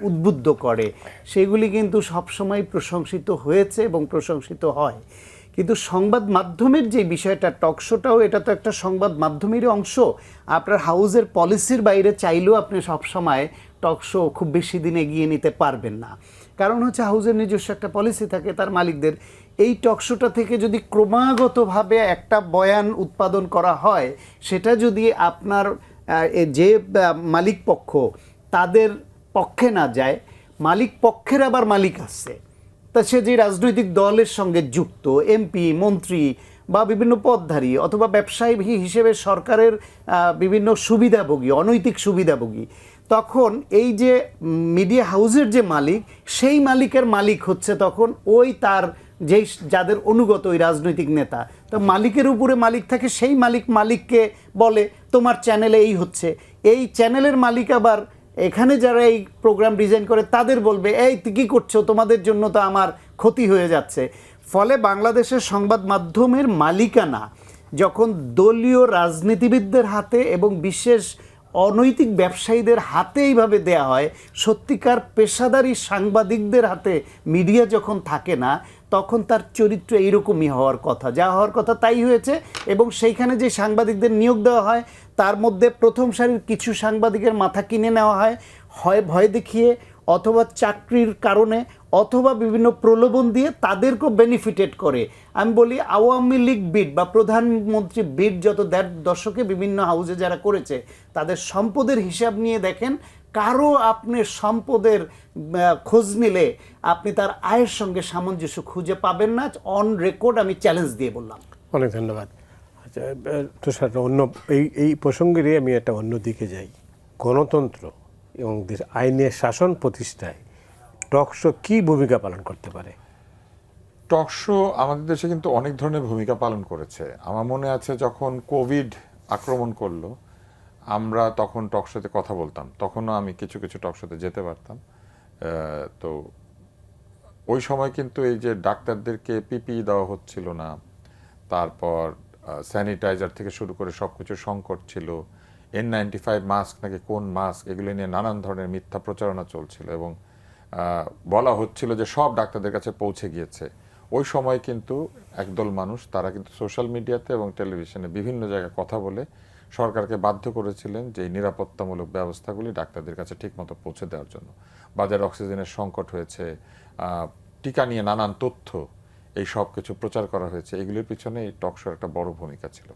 উদ্বুদ্ধ করে। সেগুলি কিন্তু সবসময় প্রশংসিত হয়েছে এবং প্রশংসিত হয়। কিন্তু সংবাদ মাধ্যমের যে বিষয়টা, টকশোটাও এটা তো একটা সংবাদ মাধ্যমেরই অংশ। আপনার হাউজের পলিসির বাইরে চাইলেও আপনি সবসময় টকশো খুব বেশি দিন এগিয়ে নিতে পারবেন না, কারণ হচ্ছে হাউজের নিজস্ব একটা পলিসি থাকে তার মালিকদের। এই টকশোটা থেকে যদি ক্রমাগতভাবে একটা বয়ান উৎপাদন করা হয়, সেটা যদি আপনার যে মালিক পক্ষ তাদের পক্ষে না যায়, মালিক পক্ষের আবার মালিক আছে, তা সে যে রাজনৈতিক দলের সঙ্গে যুক্ত, এমপি, মন্ত্রী বা বিভিন্ন পদধারী অথবা ব্যবসায়ী হিসেবে সরকারের বিভিন্ন সুবিধাভোগী, অনৈতিক সুবিধাভোগী, তখন এই যে মিডিয়া হাউসের যে মালিক, সেই মালিকের মালিক হচ্ছে তখন ওই তার যেই যাদের অনুগত ওই রাজনৈতিক নেতা। তো মালিকের উপরে মালিক থাকে, সেই মালিককে বলে তোমার চ্যানেলে এই হচ্ছে, এই চ্যানেলের মালিক আবার এখানে যারা এই প্রোগ্রাম ডিজাইন করে তাদের বলবে এই কী করছো, তোমাদের জন্য তো আমার ক্ষতি হয়ে যাচ্ছে। ফলে বাংলাদেশের সংবাদ মাধ্যমের মালিকানা যখন দলীয় রাজনীতিবিদদের হাতে এবং বিশেষ অনৈতিক ব্যবসায়ীদের হাতে এইভাবে দেয়া হয়, সত্যিকার পেশাদারি সাংবাদিকদের হাতে মিডিয়া যখন থাকে না, তখন তার চরিত্র এইরকমই হওয়ার কথা, যা হওয়ার কথা তাই হয়েছে। এবং সেইখানে যে সাংবাদিকদের নিয়োগ দেওয়া হয়, তার মধ্যে প্রথম সারির কিছু সাংবাদিকের মাথা কিনে নেওয়া হয়, হয় ভয় দেখিয়ে অথবা চাকরির কারণে অথবা বিভিন্ন প্রলোভন দিয়ে তাদেরকেও বেনিফিটেড করে। আমি বলি আওয়ামী লীগ বিড বা প্রধানমন্ত্রী বিড যত দশকে বিভিন্ন হাউসে যারা করেছে, তাদের সম্পদের হিসাব নিয়ে দেখেন, কারো আপনি সম্পদের খোঁজ নিলে আপনি তার আয়ের সঙ্গে সামঞ্জস্য খুঁজে পাবেন না। অন রেকর্ড আমি চ্যালেঞ্জ দিয়ে বললাম। অনেক ধন্যবাদ। আচ্ছা তুষার, এই প্রসঙ্গেরই আমি একটা অন্য দিকে যাই। গণতন্ত্র এবং আইনের শাসন প্রতিষ্ঠায় টকশো কী ভূমিকা পালন করতে পারে? টকশো আমাদের দেশে কিন্তু অনেক ধরনের ভূমিকা পালন করেছে। আমার মনে আছে যখন কোভিড আক্রমণ করলো, আমরা তখন টকশোতে কথা বলতাম, তখনও আমি কিছু কিছু টকশোতে যেতে পারতাম। তো ওই সময় কিন্তু এই যে ডাক্তারদেরকে পিপিই দেওয়া হচ্ছিল না, তারপর স্যানিটাইজার থেকে শুরু করে সব কিছু সংকট ছিল, N95 মাস্ক নাকি কোন মাস্ক, এগুলো নিয়ে নানান ধরনের মিথ্যা প্রচারণা চলছিল এবং বলা হচ্ছিল যে সব ডাক্তারদের কাছে পৌঁছে গিয়েছে। ওই সময় কিন্তু একদল মানুষ তারা কিন্তু সোশ্যাল মিডিয়াতে এবং টেলিভিশনে বিভিন্ন জায়গায় কথা বলে সরকারকে বাধ্য করেছিলেন যে এই নিরাপত্তামূলক ব্যবস্থাগুলি ডাক্তারদের কাছে ঠিকমতো পৌঁছে দেওয়ার জন্য। বাজারে অক্সিজেনের সংকট হয়েছে, টিকা নিয়ে নানান তথ্য, এই সব কিছু প্রচার করা হয়েছে। এগুলির পিছনে এই টকশোর একটা বড় ভূমিকা ছিল।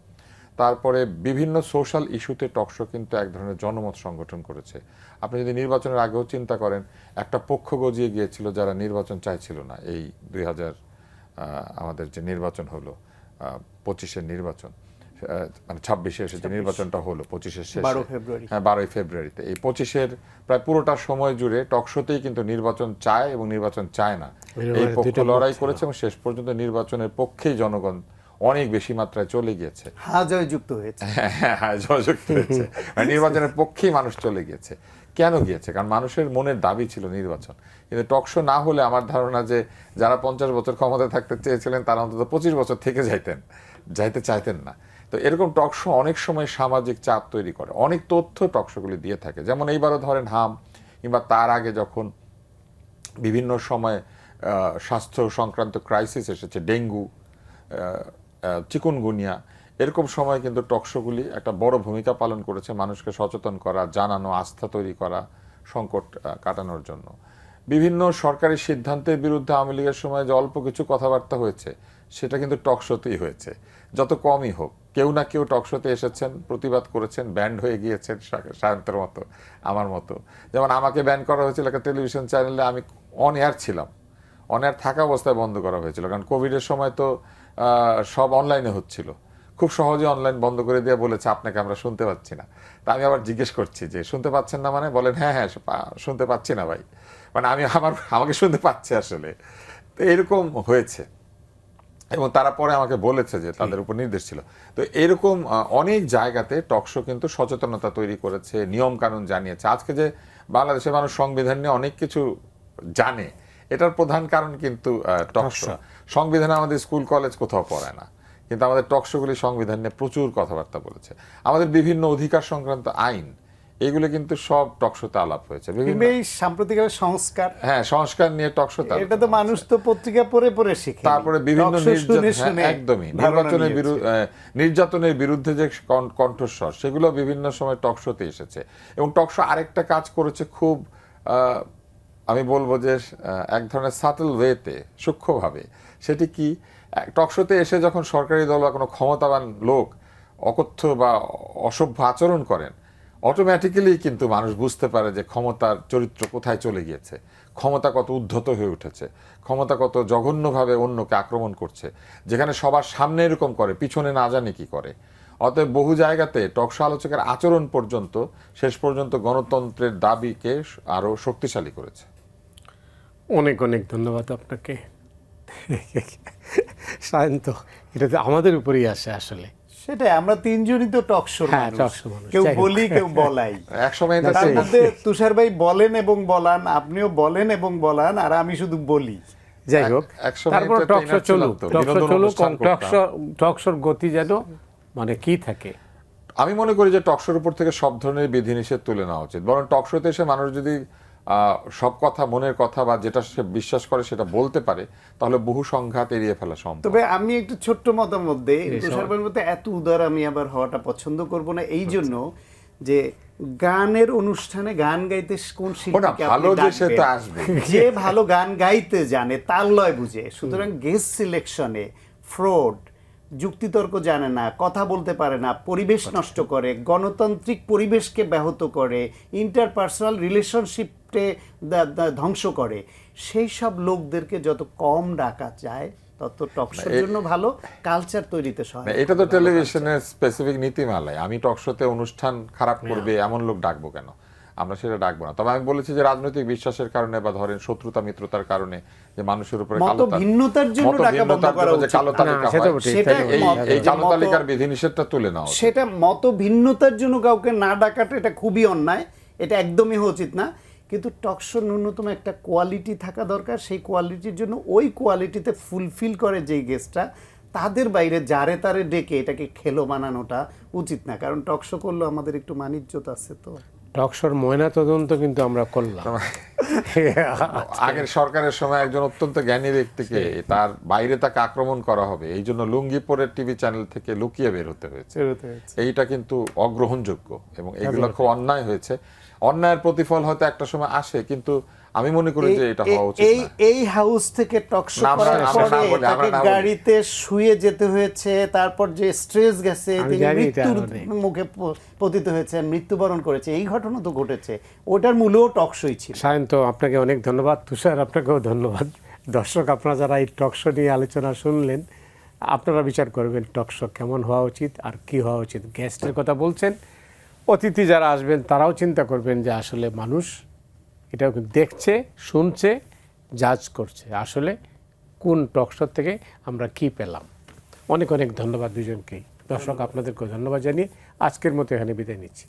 তারপরে বিভিন্ন সোশ্যাল ইস্যুতে টকশো কিন্তু এক ধরনের জনমত সংগঠন করেছে। আপনি যদি নির্বাচনের আগেও চিন্তা করেন, একটা পক্ষ গজিয়ে গিয়েছিল যারা নির্বাচন চাইছিল না। এই 2000 আমাদের যে নির্বাচন হলো, 25-এর নির্বাচন, মানে 26-এ এসে যে নির্বাচনটা হলো 25-এর শেষে, 12 ফেব্রুয়ারি। হ্যাঁ 12ই ফেব্রুয়ারিতে, এই 25-এর প্রায় পুরোটা সময় জুড়ে টকশোতেই কিন্তু নির্বাচন চায় এবং নির্বাচন চায় না এই পক্ষ লড়াই করেছে এবং শেষ পর্যন্ত নির্বাচনের পক্ষেই জনগণ অনেক বেশি মাত্রায় চলে গিয়েছে। হ্যাঁ, জয়যুক্ত হয়েছে। হ্যাঁ, জয়যুক্ত হয়েছে। মানে নির্বাচনের পক্ষেই মানুষ চলে গিয়েছে। কেন গিয়েছে? কারণ মানুষের মনের দাবি ছিল নির্বাচন। কিন্তু টকশো না হলে আমার ধারণা যে যারা 50 বছর ক্ষমতায় থাকতে চেয়েছিলেন তারা অন্তত 25 বছর থেকে যাইতে চাইতেন না। তো এরকম টকশো অনেক সময় সামাজিক চাপ তৈরি করে, অনেক তথ্য টকশোগুলি দিয়ে থাকে। যেমন এইবারও ধরেন হাম, কিংবা তার আগে যখন বিভিন্ন সময় স্বাস্থ্য সংক্রান্ত ক্রাইসিস এসেছে, ডেঙ্গু, চিকুনগুনিয়া, এরকম সময় কিন্তু টকশোগুলি একটা বড় ভূমিকা পালন করেছে মানুষকে সচেতন করা, জানানো, আস্থা তৈরি করা, সংকট কাটানোর জন্য। বিভিন্ন সরকারি সিদ্ধান্তের বিরুদ্ধে আওয়ামী লীগের সময় যে অল্প কিছু কথাবার্তা হয়েছে সেটা কিন্তু টকশোতেই হয়েছে, যত কমই হোক। কেউ না কেউ টকশোতে এসেছেন, প্রতিবাদ করেছেন, ব্যান্ড হয়ে গিয়েছেন সায়ন্তের মতো, আমার মতো। যেমন আমাকে ব্যান করা হয়েছিল একটা টেলিভিশন চ্যানেলে, আমি অন এয়ার ছিলাম, অন এয়ার থাকা অবস্থায় বন্ধ করা হয়েছিল। কারণ কোভিডের সময় তো সব অনলাইনে হচ্ছিল, খুব সহজে অনলাইন বন্ধ করে দিয়ে বলেছে আপনাকে আমরা শুনতে পাচ্ছি না। তা আমি আবার জিজ্ঞেস করছি যে শুনতে পাচ্ছেন না মানে? বলেন হ্যাঁ শুনতে পাচ্ছি না ভাই, মানে আমাকে শুনতে পাচ্ছে আসলে। তো এরকম হয়েছে এবং তারা পরে আমাকে বলেছে যে তাদের উপর নির্দেশ ছিল। তো এরকম অনেক জায়গাতে টকশো কিন্তু সচেতনতা তৈরি করেছে, নিয়ম কানুন জানিয়েছে। আজকে যে বাংলাদেশের মানুষ সংবিধান নিয়ে অনেক কিছু জানে, এটার প্রধান কারণ কিন্তু টকশো। সংবিধানে আমাদের স্কুল কলেজ কোথাও পড়ে না, কিন্তু আমাদের টকশোগুলি সংবিধান নিয়ে প্রচুর কথাবার্তা বলেছে। আমাদের বিভিন্ন অধিকার সংক্রান্ত আইন, এগুলো কিন্তু সব টকশোতে আলাপ হয়েছে। বিভিন্ন এই সাম্প্রতিক সংস্কার, হ্যাঁ, সংস্কার নিয়ে টকশোতে এটা তো মানুষ তো পত্রিকা পড়ে শিখে। তারপরে বিভিন্ন একদমই নির্যাতনের বিরুদ্ধে যে কণ্ঠস্বর, সেগুলো বিভিন্ন সময় টকশোতে এসেছে। এবং টকশো আরেকটা কাজ করেছে খুব, আমি বলবো যে এক ধরনের সাটল ওয়েতে, সূক্ষ্মভাবে। সেটি কি, টকশোতে এসে যখন সরকারি দল বা কোনো ক্ষমতাবান লোক অকথ্য বা অসভ্য আচরণ করেন, অটোমেটিক্যালি কিন্তু মানুষ বুঝতে পারে যে ক্ষমতার চরিত্র কোথায় চলে গিয়েছে, ক্ষমতা কত উদ্ধত হয়ে উঠেছে, ক্ষমতা কত জঘন্যভাবে অন্যকে আক্রমণ করছে, যেখানে সবার সামনে এরকম করে, পিছনে না জানে কি করে। অতএব বহু জায়গাতে টকশো আলোচকের আচরণ পর্যন্ত শেষ পর্যন্ত গণতন্ত্রের দাবিকে আরো শক্তিশালী করেছে। অনেক অনেক ধন্যবাদ আপনাকে সায়ন্ত। এটা তো আমাদের উপরেই আসে আসলে। সেটাই, আমরা তিনজনই তো টকশোর মানুষ, কেউ বলি কেউ বলাই। একসময় তার মধ্যে তুষার ভাই বলেন এবং বলান, আপনিও বলেন এবং বলান, আর আমি শুধু বলি। যাই হোক, তারপর টকশো চলুক, টকশোর গতি যেন মানে কি থাকে। আমি মনে করি যে টকশোর উপর থেকে সব ধরনের বিধিনিষেধ তুলে নেওয়া উচিত। বরং টকশোতে এসে মানুষ যদি সব কথা, মনের কথা বা যেটা সে বিশ্বাস করে সেটা বলতে পারে, তাহলে বহু সংঘাত এড়িয়ে ফেলা সম্ভব। তবে আমি একটু ছোট্ট মতামত দেই, তুষারের মধ্যে এত উদার আমি আবার হওয়াটা পছন্দ করব না, এই জন্য যে গানের অনুষ্ঠানে গান গাইতে কোন শিল্পীকে আপনি ডাকবেন? যে ভালো গান গাইতে জানে, তাল লয় বুঝে। সুতরাং গেস্ট সিলেকশনে ফ্রড, যুক্তিতর্ক জানে না, কথা বলতে পারে না, পরিবেশ নষ্ট করে, গণতান্ত্রিক পরিবেশকে ব্যাহত করে, ইন্টারপার্সোনাল রিলেশনশিপকে ধ্বংস করে, সেই সব লোকদেরকে যত কম ডাকা যায় তত টকশোর জন্য ভালো, কালচার তৈরিতে সহায়ক। এটা তো টেলিভিশনের স্পেসিফিক নীতিমালায়। আমি টকশোতে অনুষ্ঠান খারাপ করবে এমন লোক ডাকবো কেন? আমরা সেটা ডাকবো না। তবে আমি বলেছি যে রাজনৈতিক বিশ্বাসের কারণে বা ধরেন শত্রুতা মিত্রতার কারণে যে মানুষের উপরে ভিন্নতার জন্য ডাকা বন্ধ করা উচিত। কালো তালিকা হয়, এই কালো তালিকার বিধিনিষেধটা তুলে নাও। সেটা মত ভিন্নতার জন্য কাউকে না ডাকাটা এটা খুবই অন্যায়, এটা একদমই হওয়া উচিত না। কিন্তু টকশোর ন্যূনতম একটা কোয়ালিটি থাকা দরকার। সেই কোয়ালিটির জন্য ওই কোয়ালিটিতে ফুলফিল করে যেই গেস্টটা, তাদের বাইরে যারে তারে ডেকে এটাকে খেলো বানানোটা উচিত না। কারণ টকশো করলে আমাদের একটু মানিজ্যত আছে। তো টকশোর ময়না তদন্ত কিন্তু আমরা করলাম আগের সরকারের সময় একজন অত্যন্ত জ্ঞানী ব্যক্তিকে তার বাইরে তাকে আক্রমণ করা হবে এই জন্য লুঙ্গি পরে টিভি চ্যানেল থেকে লুকিয়ে বের হতে হয়েছে। এইটা কিন্তু অগ্রহণযোগ্য এবং এগুলো খুব অন্যায় হয়েছে। অন্যায়ের প্রতিফল হয়তো একটা সময় আসে, কিন্তু আমি মনে করি যে এটা হওয়া উচিত এই না। এই হাউস থেকে টকশো না, আমরা- করার আমরা না পরে বলি, আমরা তাকে না বলি। গাড়িতে শুয়ে যেতে হয়েছে, তারপর যে স্ট্রেস গেছে, আমি তিনি জানি এটা মৃত্যুর অনেক। মুখে পতিত হয়েছেন, মৃত্যুবরণ করেছে, এই ঘটনা তো ঘটেছে। ওটার মূলেও টকশোই ছিল। সায়ন্ত, আপনাকে অনেক ধন্যবাদ। তুষার, আপনাকেও ধন্যবাদ। দর্শক, আপনারা যারা এই টকশো নিয়ে আলোচনা শুনলেন, আপনারা বিচার করবেন টকশো কেমন হওয়া উচিত আর কি হওয়া উচিত। গেস্টের কথা বলছেন, অতিথি যারা আসবেন তারাও চিন্তা করবেন যে আসলে মানুষ এটাও দেখছে, শুনছে, জাজ করছে আসলে কোন টকশো থেকে আমরা কি পেলাম। অনেক অনেক ধন্যবাদ দুজনকেই। দর্শক, আপনাদেরকেও ধন্যবাদ জানিয়ে আজকের মতো এখানে বিদায় নিচ্ছি।